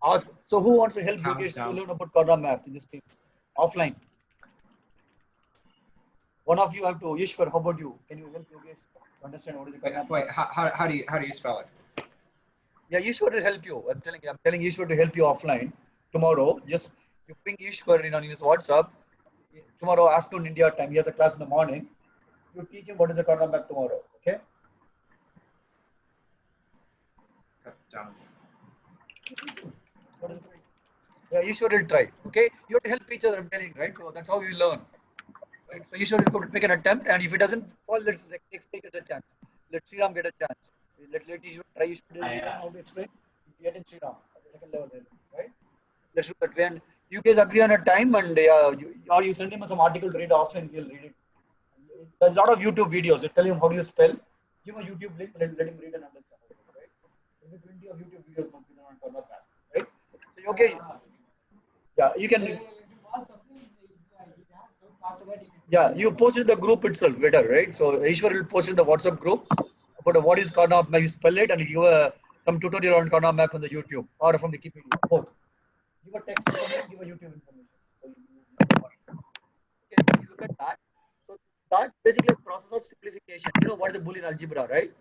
Speaker 1: ask? So who wants to help Yogesh to
Speaker 8: Countdown.
Speaker 1: learn about Karnaugh map in this team? Offline. One of you have to. Ishwar, how about you? Can you help Yogesh to understand what is a
Speaker 8: Wait,
Speaker 1: Karnaugh
Speaker 8: wait.
Speaker 1: map?
Speaker 8: How do you spell it?
Speaker 1: Yeah, Ishwar will help you. I'm telling Ishwar to help you offline tomorrow. Just you ping Ishwar in on his WhatsApp tomorrow afternoon India time. He has a class in the morning. You teach him what is the Karnaugh map tomorrow. Okay.
Speaker 8: Down.
Speaker 1: What is it? Yeah, Ishwar will try. Okay. You have to help each other. I'm telling you, right? So that's how we learn. Right. So Ishwar is going to make an attempt, and if it doesn't fall, let's take it a chance. Let Sriram get a chance. Let Ishwar try. Ishwar doesn't know how to explain. Get in Sriram at the second level, right? Let's do that way. And you guys agree on a time, and or you send him some article to read offline. He'll read it. There's a lot of YouTube videos. You tell him how do you spell. Give him a YouTube link. Let him read and understand. Right? Maybe 20 of YouTube videos must be done on Karnaugh map. Right? So Yogesh, yeah, you can. Yeah, you post in the group itself better, right? So Ishwar will post in the WhatsApp group about what is Karnaugh map. You spell it and you give some tutorial on Karnaugh map on the YouTube or from Wikipedia. Both. Give a text information, give a YouTube information. So okay, you look at that. So that's basically a process of simplification. You know what is a Boolean algebra, right?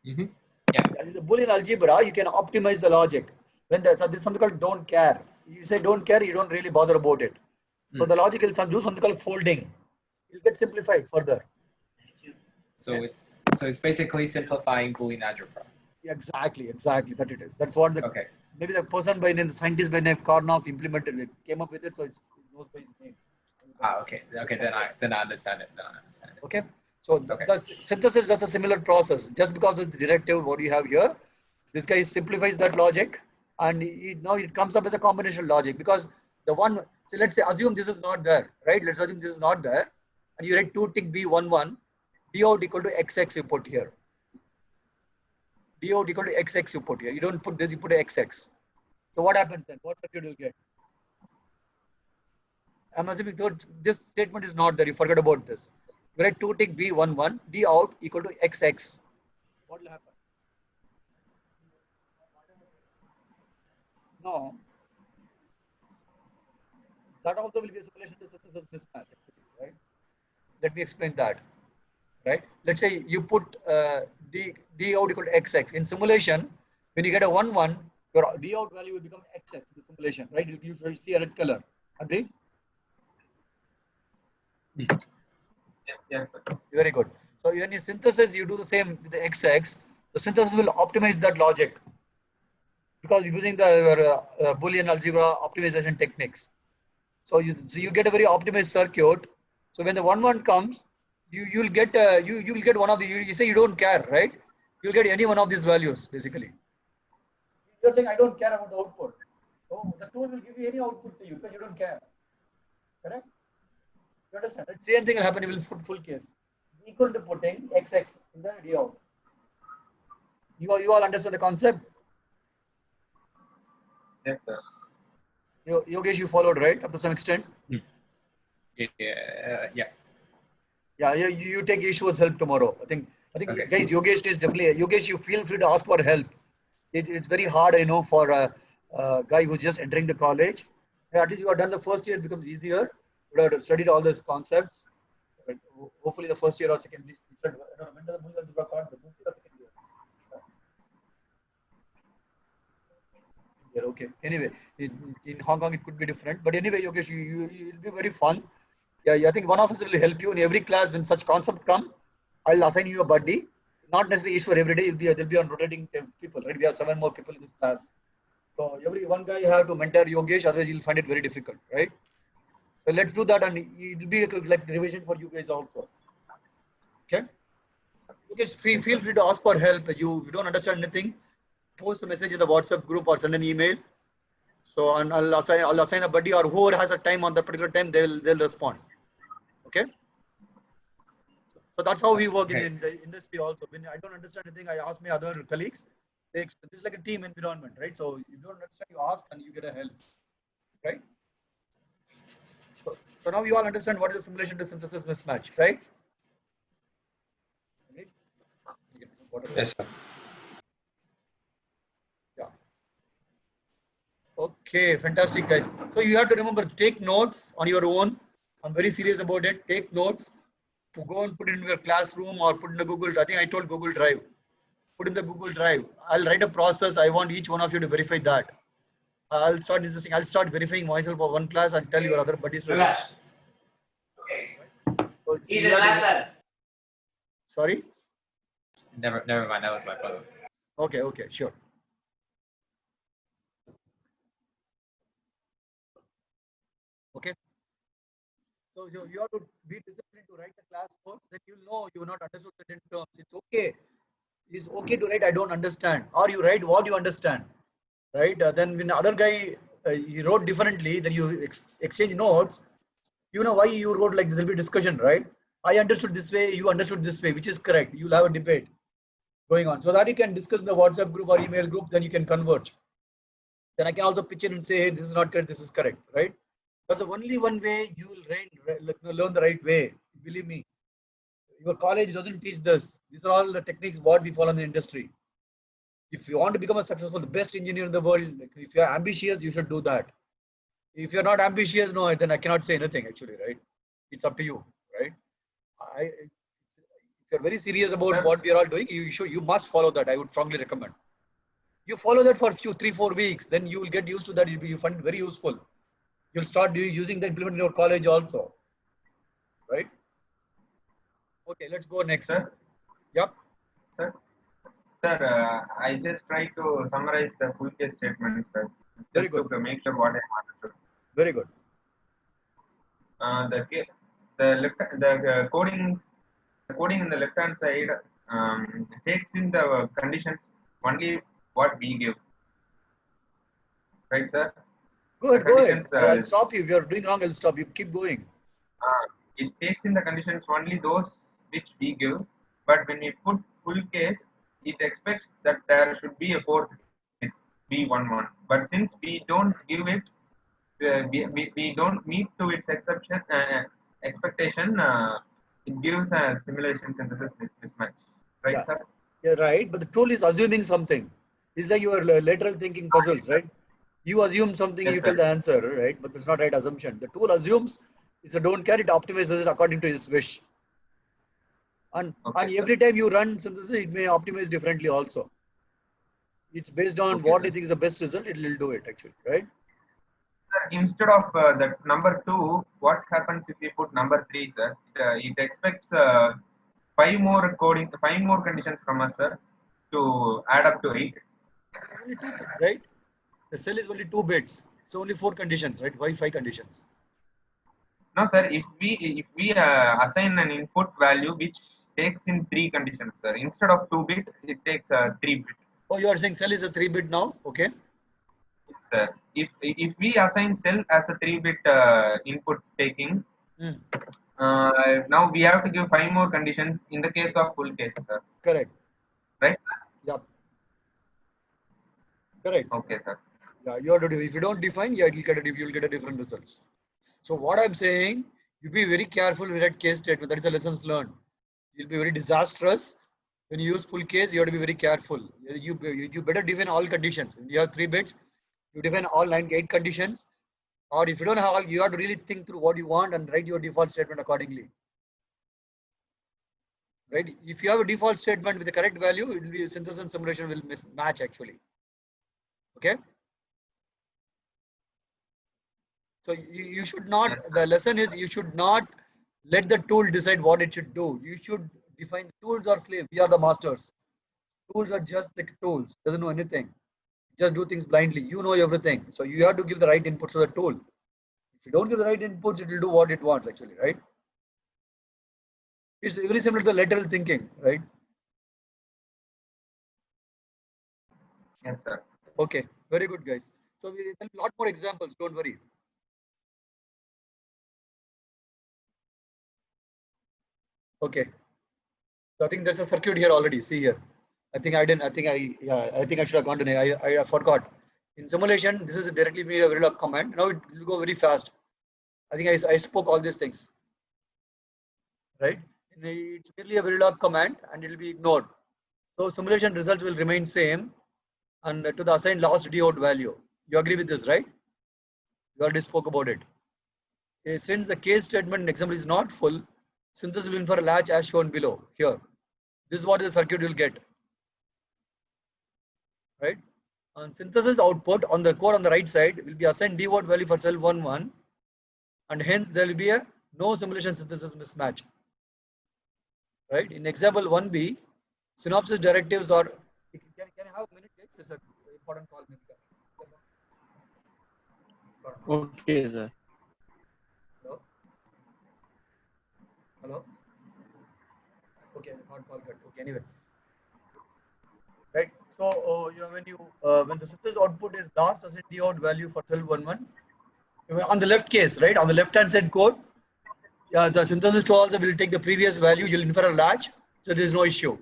Speaker 8: Mm-hmm. Yeah.
Speaker 1: In the Boolean algebra, you can optimize the logic. When there's something called don't care. You say don't care, you don't really bother about it. So the logic will do something called folding. It'll get simplified further.
Speaker 8: So it's basically simplifying Boolean algebra.
Speaker 1: Exactly, that it is. That's what maybe the person by name, the scientist by name Karnaugh implemented it, came up with it, so it knows by his name.
Speaker 8: Okay. Then I understand it.
Speaker 1: Okay. So the synthesis is just a similar process. Just because it's directive, what you have here, this guy simplifies that logic, and now it comes up as a combination logic because the one. So let's say assume this is not there, right? Let's assume this is not there, and you write 2 tick B11, D out equal to XX you put here. D out equal to XX you put here. You don't put this, you put XX. So what happens then? What circuit will get? I'm assuming this statement is not there. You forget about this. You write 2 tick B11, D out equal to XX. What will happen? No. That also will be a simulation to synthesis mismatch, right? Let me explain that. Right? Let's say you put D out equal to XX. In simulation, when you get a 1-1, your D out value will become XX in the simulation, right? You will see a red color. Agree?
Speaker 6: Yes, sir.
Speaker 1: Very good. So when you synthesis, you do the same with the XX. The synthesis will optimize that logic because you're using the Boolean algebra optimization techniques. So you get a very optimized circuit. So when the 1-1 comes, you'll get you'll get one of the you say you don't care, right? You'll get any one of these values basically. You're saying I don't care about the output. So the tool will give you any output to you because you don't care. Correct? You understand? The same thing will happen. You will put full case equal to putting XX in the DO. You all understand the concept?
Speaker 6: Yes, sir.
Speaker 1: Yogesh, you followed, right? Up to some extent.
Speaker 8: Yeah.
Speaker 1: Yeah, you take Yeshua's help tomorrow. I think,
Speaker 8: Okay.
Speaker 1: guys, Yogesh is definitely, Yogesh, you feel free to ask for help. It's very hard, for a guy who's just entering the college. Yeah, at least you have done the first year, it becomes easier. You have studied all these concepts. But hopefully the first year or second year. I don't know, when does the Mool Algebra start? The first year or second year? Yeah, okay. Anyway, in Hong Kong, it could be different. But anyway, Yogesh, it will be very fun. Yeah, I think one of us will help you in every class when such concept come. I'll assign you a buddy. Not necessarily Ishwar every day. They'll be on rotating people, right? We have 7 more people in this class. So every one guy you have to mentor Yogesh, otherwise you'll find it very difficult, right? So let's do that, and it'll be like revision for you guys also. Okay? Yogesh, feel free to ask for help. If you don't understand anything, post a message in the WhatsApp group or send an email. So and I'll assign a buddy, or whoever has a time on that particular time, they'll respond. Okay? So that's how we work in the industry also. When I don't understand anything, I ask my other colleagues. This is like a team environment, right? So you don't understand, you ask and you get a help, right? So now you all understand what is the simulation to synthesis mismatch, right?
Speaker 9: Yes, sir.
Speaker 1: Yeah. Okay, fantastic, guys. So you have to remember, take notes on your own. I'm very serious about it. Take notes. Go and put it in your classroom or put in the Google. I think I told Google Drive. Put in the Google Drive. I'll write a process. I want each one of you to verify that. I'll start insisting. I'll start verifying myself for one class and tell your other buddies to. Okay. So
Speaker 10: He's an answer.
Speaker 1: Sorry.
Speaker 8: Never mind. That was my brother.
Speaker 1: Okay, sure. Okay. So you have to be disciplined to write the class notes. Then you'll know you have not understood certain terms. It's okay. It's okay to write I don't understand, or you write what you understand, right? Then when the other guy he wrote differently, then you exchange notes. You know why you wrote like this. There'll be discussion, right? I understood this way, you understood this way, which is correct. You'll have a debate going on, so that you can discuss in the WhatsApp group or email group. Then you can converge. Then I can also pitch in and say, hey, this is not correct, this is correct, right? That's the only one way you will learn the right way. Believe me, your college doesn't teach this. These are all the techniques what we follow in the industry. If you want to become a successful, the best engineer in the world, if you're ambitious, you should do that. If you're not ambitious, no, then I cannot say anything actually, right? It's up to you, right? If you're very serious about what we are all doing, you must follow that. I would strongly recommend. You follow that for 3-4 weeks, then you will get used to that. You find it very useful. You'll start using the implement in your college also, right? Okay, let's go next.
Speaker 6: Sir?
Speaker 1: Yep.
Speaker 6: Sir, I just tried to summarize the full case statement, sir.
Speaker 1: Very
Speaker 6: just
Speaker 1: good.
Speaker 6: to make sure what I understood.
Speaker 1: Very good.
Speaker 6: The coding in the left hand side takes in the conditions only what we give, right, sir?
Speaker 1: Go ahead.
Speaker 6: The
Speaker 1: I'll stop you. If you're doing wrong, I'll stop you. Keep going.
Speaker 6: It takes in the conditions only those which we give, but when we put full case, it expects that there should be a fourth case, B11. But since we don't give it, we don't meet to its exception expectation. It gives a simulation synthesis mismatch, right,
Speaker 1: Yeah.
Speaker 6: sir?
Speaker 1: Yeah, right. But the tool is assuming something. It's like your lateral thinking puzzles, right? You assume something,
Speaker 6: Yes,
Speaker 1: you tell
Speaker 6: sir.
Speaker 1: the answer, right? But it's not right assumption. The tool assumes it's a don't care, it optimizes it according to its wish. And every time you run synthesis, it may optimize differently also. It's based on what it think is the best result, it will do it actually, right?
Speaker 6: Sir, instead of that number 2, what happens if we put number 3, sir? It expects 5 more conditions from us, sir, to add up to 8.
Speaker 1: Only 2 bits, right? The cell is only 2 bits, so only 4 conditions, right? Why 5 conditions?
Speaker 6: No, sir. If we assign an input value which takes in 3 conditions, sir, instead of 2 bit, it takes 3 bit.
Speaker 1: Oh, you are saying cell is a 3 bit now? Okay.
Speaker 6: Sir, if we assign cell as a 3 bit input taking, now we have to give 5 more conditions in the case of full case, sir.
Speaker 1: Correct.
Speaker 6: Right?
Speaker 1: Yep. Correct.
Speaker 6: Okay, sir.
Speaker 1: Yeah, you have to do. If you don't define, yeah, you'll get a different results. So what I'm saying, you be very careful with that case statement. That is the lessons learned. You'll be very disastrous when you use full case. You have to be very careful. You better define all conditions. When you have 3 bits, you define all 8 conditions. Or if you don't have all, you have to really think through what you want and write your default statement accordingly. Right? If you have a default statement with the correct value, it will be synthesis and simulation will match actually. Okay. So you should not, the lesson is you should not let the tool decide what it should do. You should define tools are slave. We are the masters. Tools are just like tools, doesn't know anything. Just do things blindly. You know everything. So you have to give the right inputs to the tool. If you don't give the right inputs, it will do what it wants actually, right? It's very similar to the lateral thinking, right?
Speaker 6: Yes, sir.
Speaker 1: Okay, very good, guys. So we have a lot more examples, don't worry. Okay. So I think there's a circuit here already. See here. I think I should have gone to I forgot. In simulation, this is directly made a Verilog command. Now it will go very fast. I think I spoke all these things. Right? It's merely a Verilog command and it will be ignored. So simulation results will remain same and to the assigned last D out value. You agree with this, right? You already spoke about it. Okay, since the case statement example is not full, synthesis will infer a latch as shown below here. This is what the circuit will get. Right? And synthesis output on the code on the right side will be assigned D out value for cell 1, and hence there will be a no simulation synthesis mismatch. Right? In example 1b, synopsis directives are. Can I have a minute? There's an important call.
Speaker 5: Okay, sir.
Speaker 1: Hello? Hello? Okay, not call cut. Okay, anyway. Right. So when the synthesis output is last assigned D out value for cell 1, on the left case, right? On the left hand side code, the synthesis tool also will take the previous value. You'll infer a latch, so there is no issue.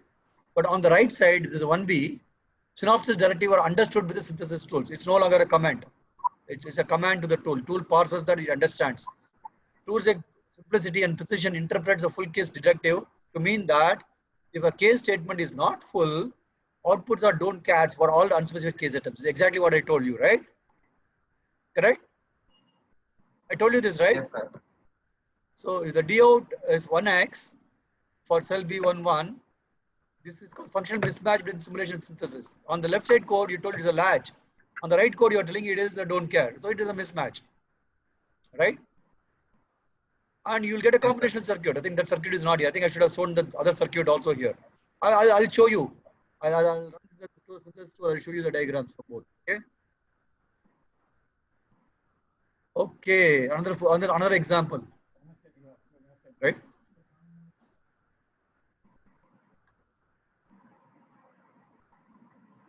Speaker 1: But on the right side, there's a 1b. Synopsis directive are understood with the synthesis tools. It's no longer a command. It's a command to the tool. Tool parses that, it understands. Tool's simplicity and precision interprets the full case directive to mean that if a case statement is not full, outputs are don't catch for all unspecified case items. Exactly what I told you, right? Correct? I told you this, right?
Speaker 6: Yes, sir.
Speaker 1: So if the D out is 1x for cell B11, this is called functional mismatch between simulation and synthesis. On the left side code, you told it's a latch. On the right code, you're telling it is a don't care. So it is a mismatch, right? And you'll get a combinational circuit. I think that circuit is not here. I think I should have shown the other circuit also here. I'll show you. I'll run this synthesis tool. I'll show you the diagrams for both. Okay. Okay. Another example. Right.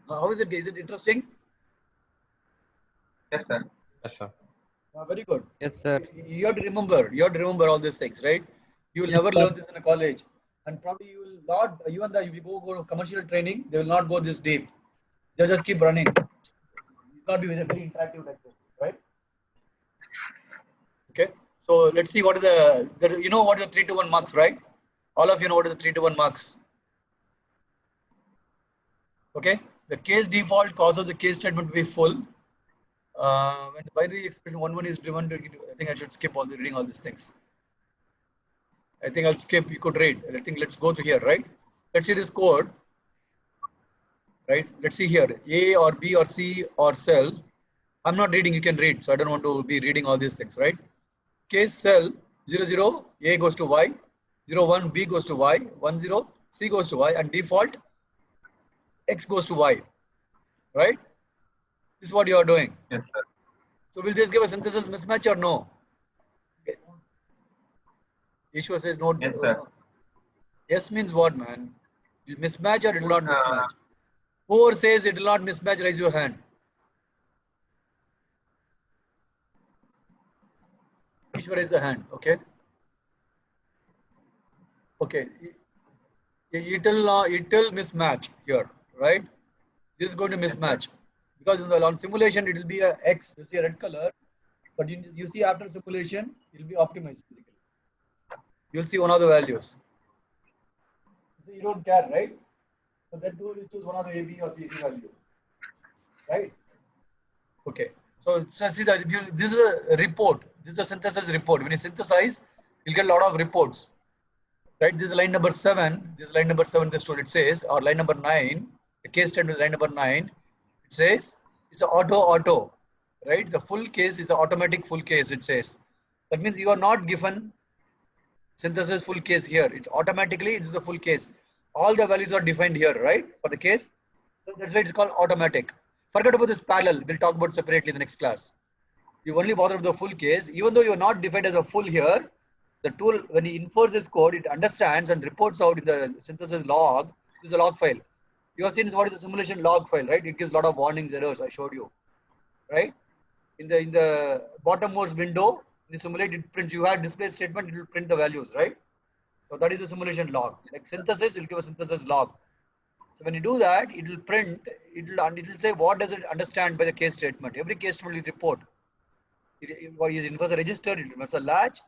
Speaker 1: How is it? Is it interesting?
Speaker 6: Yes, sir.
Speaker 9: Yes, sir.
Speaker 1: Very good.
Speaker 5: Yes, sir.
Speaker 1: You have to remember all these things, right? You will never learn this in a college, and probably you will not. Even if you go to commercial training, they will not go this deep. They just keep running. It will not be very interactive like this, right? Okay. So let's see what is the you know what is the 3 to 1 marks, right? All of you know what is the 3 to 1 marks. Okay. The case default causes the case statement to be full. When the binary expression 1 is driven to, I think I should skip reading all these things. I think I'll skip. You could read. I think let's go to here, right? Let's see this code, right? Let's see here, A or B or C or cell. I'm not reading. You can read. So I don't want to be reading all these things, right? Case cell 00, A goes to Y, 01, B goes to Y, 10, C goes to Y, and default X goes to Y, right? This is what you are doing.
Speaker 6: Yes, sir.
Speaker 1: So will this give a synthesis mismatch or no? Okay. Ishwar says no.
Speaker 6: Yes, sir.
Speaker 1: Yes means what, man? Will mismatch or it will not mismatch? Whoever says it will not mismatch, raise your hand. Ishwar raise the hand. Okay. Okay. It will mismatch here, right? This is going to mismatch. because on simulation it will be a X, you'll see a red color, but you see after simulation it will be optimized. You'll see one of the values. So you don't care, right? So that tool will choose one of the A, B, or C value, right? Okay. So see that if you, this is a report. This is a synthesis report. When you synthesize, you'll get a lot of reports, right? This is line number 7. This is line number 7. This tool it says, or line number 9. The case statement is line number 9. It says it's an auto, right? The full case is an automatic full case. It says that means you are not given synthesis full case here. It's automatically, it is the full case. All the values are defined here, right? For the case. So that's why it's called automatic. Forget about this parallel. We'll talk about separately in the next class. You only bother with the full case. Even though you're not defined as a full here, the tool, when it infers this code, it understands and reports out in the synthesis log. This is a log file. You have seen what is the simulation log file, right? It gives a lot of warnings, errors. I showed you, right? In the bottommost window, the simulate it prints. You have display statement, it will print the values, right? So that is the simulation log. Like synthesis, it will give a synthesis log. So when you do that, it will print. It will say what does it understand by the case statement. Every case statement will report. It infers a register. It infers a latch.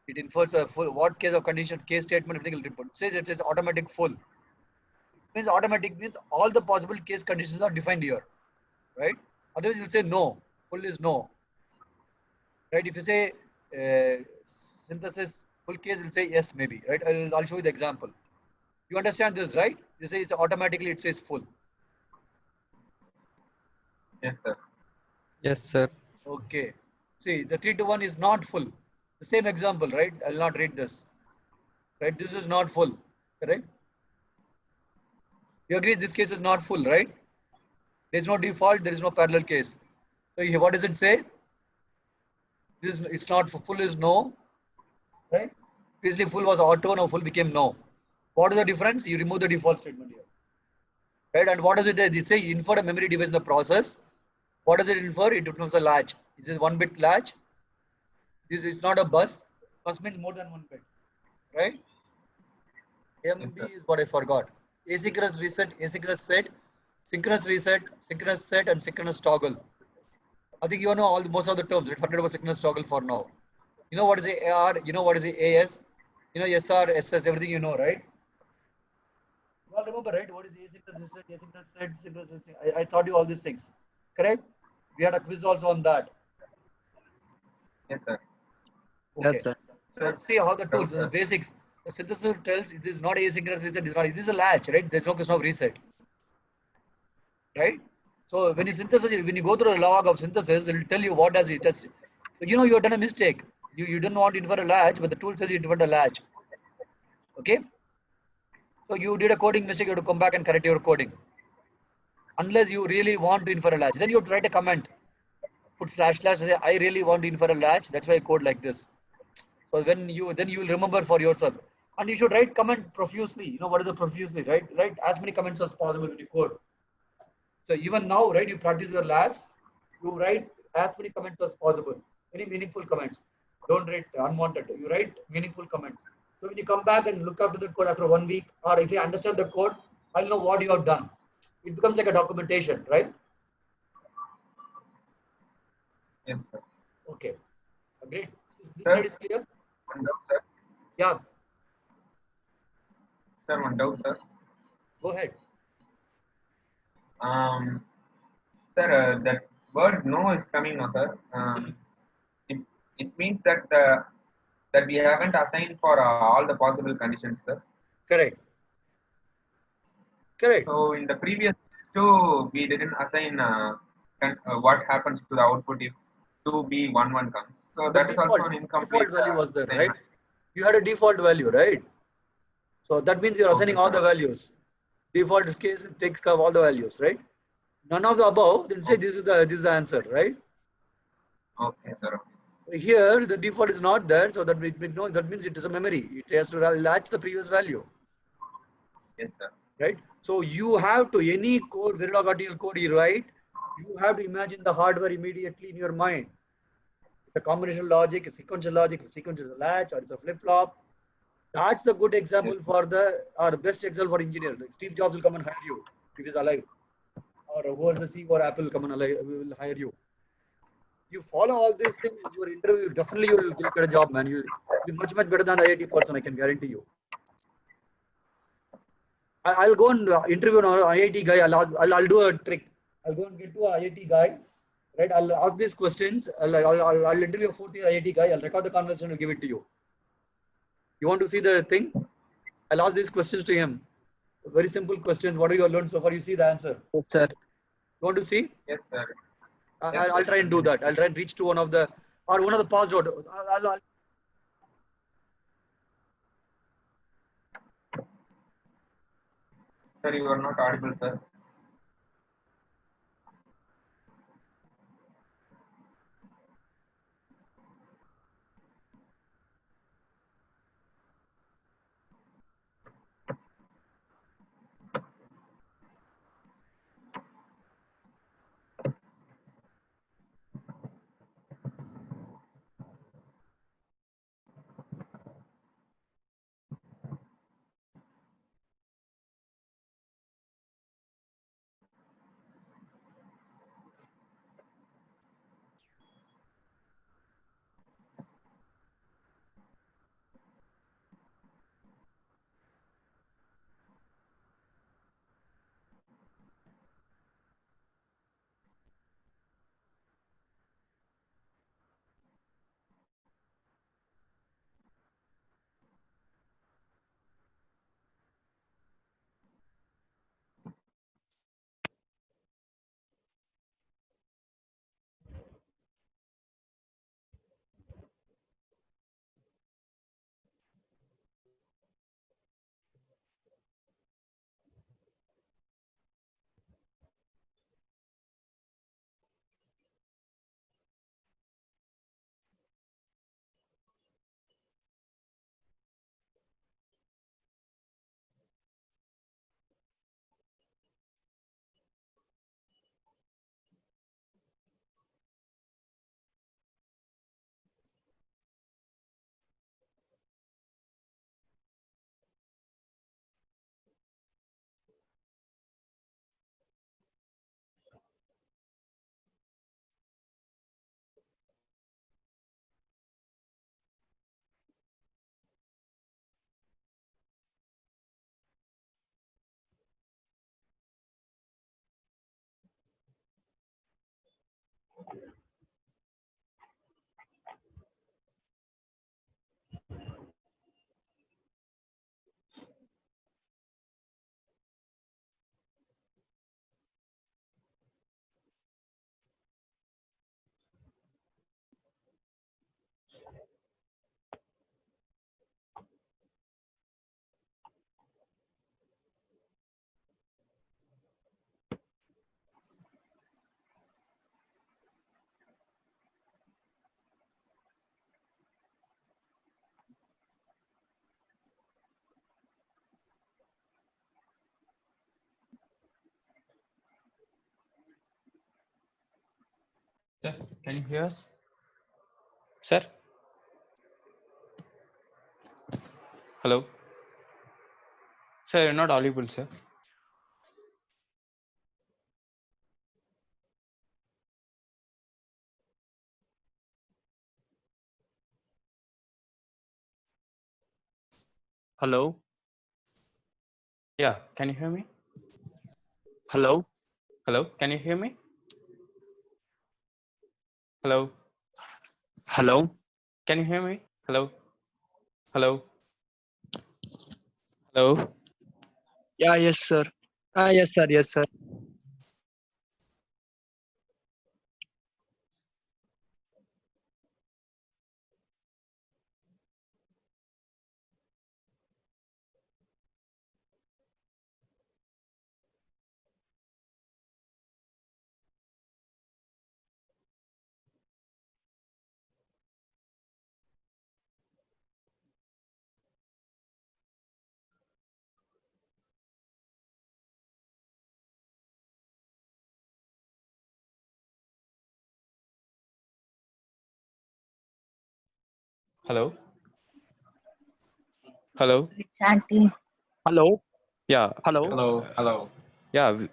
Speaker 1: It infers a full. What case of condition, case statement, everything will report. It says automatic full. It means automatic means all the possible case conditions are defined here, right? Otherwise, you'll say no. Full is no, right? If you say synthesis full case, will say yes, maybe, right? I'll show you the example. You understand this, right? They say it's automatically, it says full.
Speaker 6: Yes, sir.
Speaker 5: Yes, sir.
Speaker 1: Okay. See, the 3 to 1 is not full. The same example, right? I'll not read this. Right? This is not full. Correct? You agree this case is not full, right? There is no default, there is no parallel case. So here, what does it say? This it's not full is no. Right? Previously full was auto, now full became no. What is the difference? You remove the default statement here. Right? And what does it do? It say infer a memory device in the process. What does it infer? It infers a latch. It is 1-bit latch. This is not a bus. Bus means more than 1 bit. Right? MB is what I forgot. Asynchronous reset, asynchronous set, synchronous reset, synchronous set, and synchronous toggle. I think you know most of the terms. Let's forget about synchronous toggle for now. You know what is the AR? You know what is the AS? You know SR, SS, everything you know, right? You all remember, right? What is asynchronous reset, asynchronous set, synchronous reset? I taught you all these things. Correct? We had a quiz also on that.
Speaker 6: Yes, sir.
Speaker 1: Okay.
Speaker 5: Yes, sir.
Speaker 1: So see how the tools, the basics. The synthesis tells it is not asynchronous reset, it is a latch, right? There's no question of reset. Right? So when you synthesis, when you go through a log of synthesis, it will tell you what does it test. So you know you have done a mistake. You didn't want to infer a latch, but the tool says you inferred a latch. Okay? So you did a coding mistake, you have to come back and correct your coding. Unless you really want to infer a latch. Then you have to write a comment. Put // say, I really want to infer a latch. That's why I code like this. So then you will remember for yourself. And you should write comment profusely. You know what is the profusely, right? Write as many comments as possible when you code. So even now, right, you practice your labs, you write as many comments as possible. Any meaningful comments. Don't write unwanted. You write meaningful comments. So when you come back and look after the code after 1 week, or if you understand the code, I'll know what you have done. It becomes like a documentation, right?
Speaker 6: Yes, sir.
Speaker 1: Okay. Great. This
Speaker 6: Sir?
Speaker 1: slide is clear?
Speaker 6: One doubt, sir.
Speaker 1: Yeah.
Speaker 6: Sir, one doubt, sir.
Speaker 1: Go ahead.
Speaker 6: Sir, that word no is coming now, sir. It means that that we haven't assigned for all the possible conditions, sir.
Speaker 1: Correct. Correct.
Speaker 6: So in the previous two, we didn't assign what happens to the output if 2B11 comes. So that is also an incomplete
Speaker 1: default value was there, right?
Speaker 6: assignment.
Speaker 1: You had a default value, right? So that means you're assigning all the values. Default case takes care of all the values, right? None of the above, then say this is the answer, right?
Speaker 6: Okay, sir.
Speaker 1: Here the default is not there, so that means it is a memory. It has to latch the previous value.
Speaker 6: Yes, sir.
Speaker 1: Right? So you have to, any code, Verilog article code you write, you have to imagine the hardware immediately in your mind. The combination logic, sequential logic, sequential latch, or it's a flip-flop. That's a good example for or best example for engineer. Like Steve Jobs will come and hire you if he's alive. or whoever the CEO or Apple come and will hire you. You follow all these things, your interview, definitely you'll get a job, man. You'll be much better than the IIT person, I can guarantee you. I'll go and interview an IIT guy. I'll do a trick. I'll go and get to an IIT guy, right? I'll ask these questions. I'll interview a fourth year IIT guy. I'll record the conversation and give it to you. You want to see the thing? I'll ask these questions to him. Very simple questions. What have you learned so far? You see the answer.
Speaker 7: Yes, sir.
Speaker 1: You want to see?
Speaker 6: Yes, sir.
Speaker 1: I'll try and do that. I'll try and reach to one of the passed out.
Speaker 6: Sir, you are not audible, sir.
Speaker 10: Sir, can you hear us? Sir? Hello? Sir, you're not audible, sir.
Speaker 7: Hello.
Speaker 10: Yeah, can you hear me?
Speaker 7: Hello.
Speaker 10: Hello, can you hear me? Hello?
Speaker 7: Hello.
Speaker 10: Can you hear me? Hello? Hello? Hello?
Speaker 7: Yeah. Yes, sir. Yes, sir. Yes, sir.
Speaker 10: Hello? Hello?
Speaker 7: Hello.
Speaker 10: Yeah.
Speaker 7: Hello.
Speaker 8: Hello. Hello.
Speaker 10: Yeah.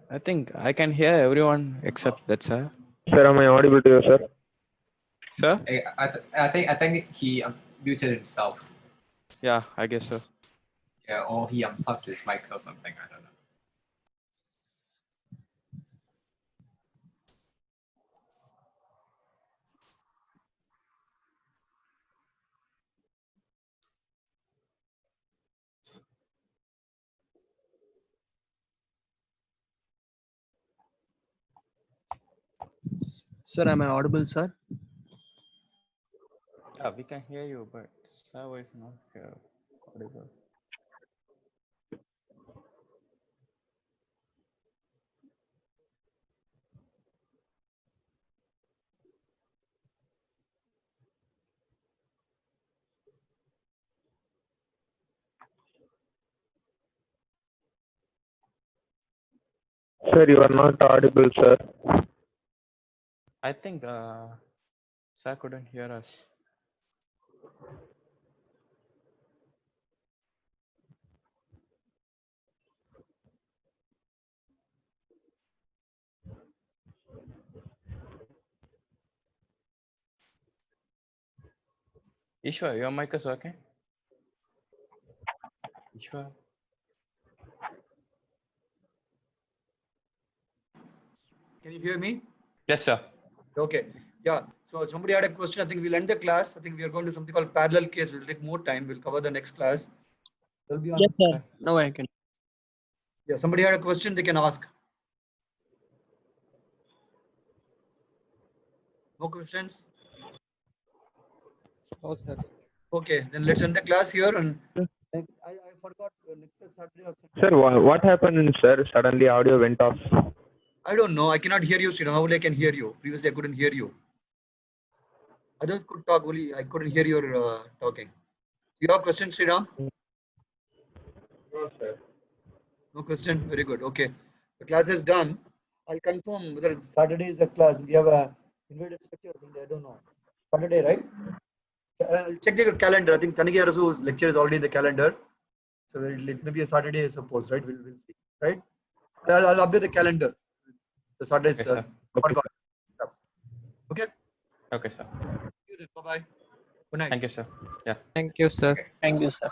Speaker 10: I think I can hear everyone except that, sir.
Speaker 11: Sir, am I audible to you, sir?
Speaker 10: Sir?
Speaker 8: I think he muted himself.
Speaker 10: Yeah, I guess so.
Speaker 8: Yeah, or he unplugged his mic or something. I don't know.
Speaker 7: Sir, am I audible, sir?
Speaker 10: Yeah, we can hear you, but sir is not audible.
Speaker 11: Sir, you are not audible, sir.
Speaker 10: I think sir couldn't hear us. Ishwar, your mic is working? Ishwar?
Speaker 1: Can you hear me?
Speaker 10: Yes, sir.
Speaker 1: Okay. Yeah. So somebody had a question. I think we'll end the class. I think we are going to something called parallel case. We'll take more time. We'll cover the next class. There'll be on.
Speaker 7: Yes, sir. Now I can.
Speaker 1: Yeah. Somebody had a question. They can ask. No questions?
Speaker 5: Oh, sir.
Speaker 1: Okay. Then let's end the class here. And I forgot next Saturday or Sunday.
Speaker 11: Sir, what happened, sir? Suddenly audio went off.
Speaker 1: I don't know. I cannot hear you, Sriram. How I can hear you? Previously, I couldn't hear you. Others could talk. Only I couldn't hear your talking. You have question, Sriram?
Speaker 11: No, sir.
Speaker 1: No question. Very good. Okay. The class is done. I'll confirm whether Saturday is the class. We have a invited lecture or Sunday. I don't know. Saturday, right? I'll check the calendar. I think Tanigi Arasu's lecture is already in the calendar. So it may be a Saturday, I suppose, right? We'll see. Right? I'll update the calendar. The Saturday is
Speaker 10: Okay, sir.
Speaker 1: forgot. Okay.
Speaker 10: Okay, sir.
Speaker 1: Bye bye. Good night.
Speaker 10: Thank you, sir. Yeah.
Speaker 5: Thank you, sir.
Speaker 2: Thank you, sir.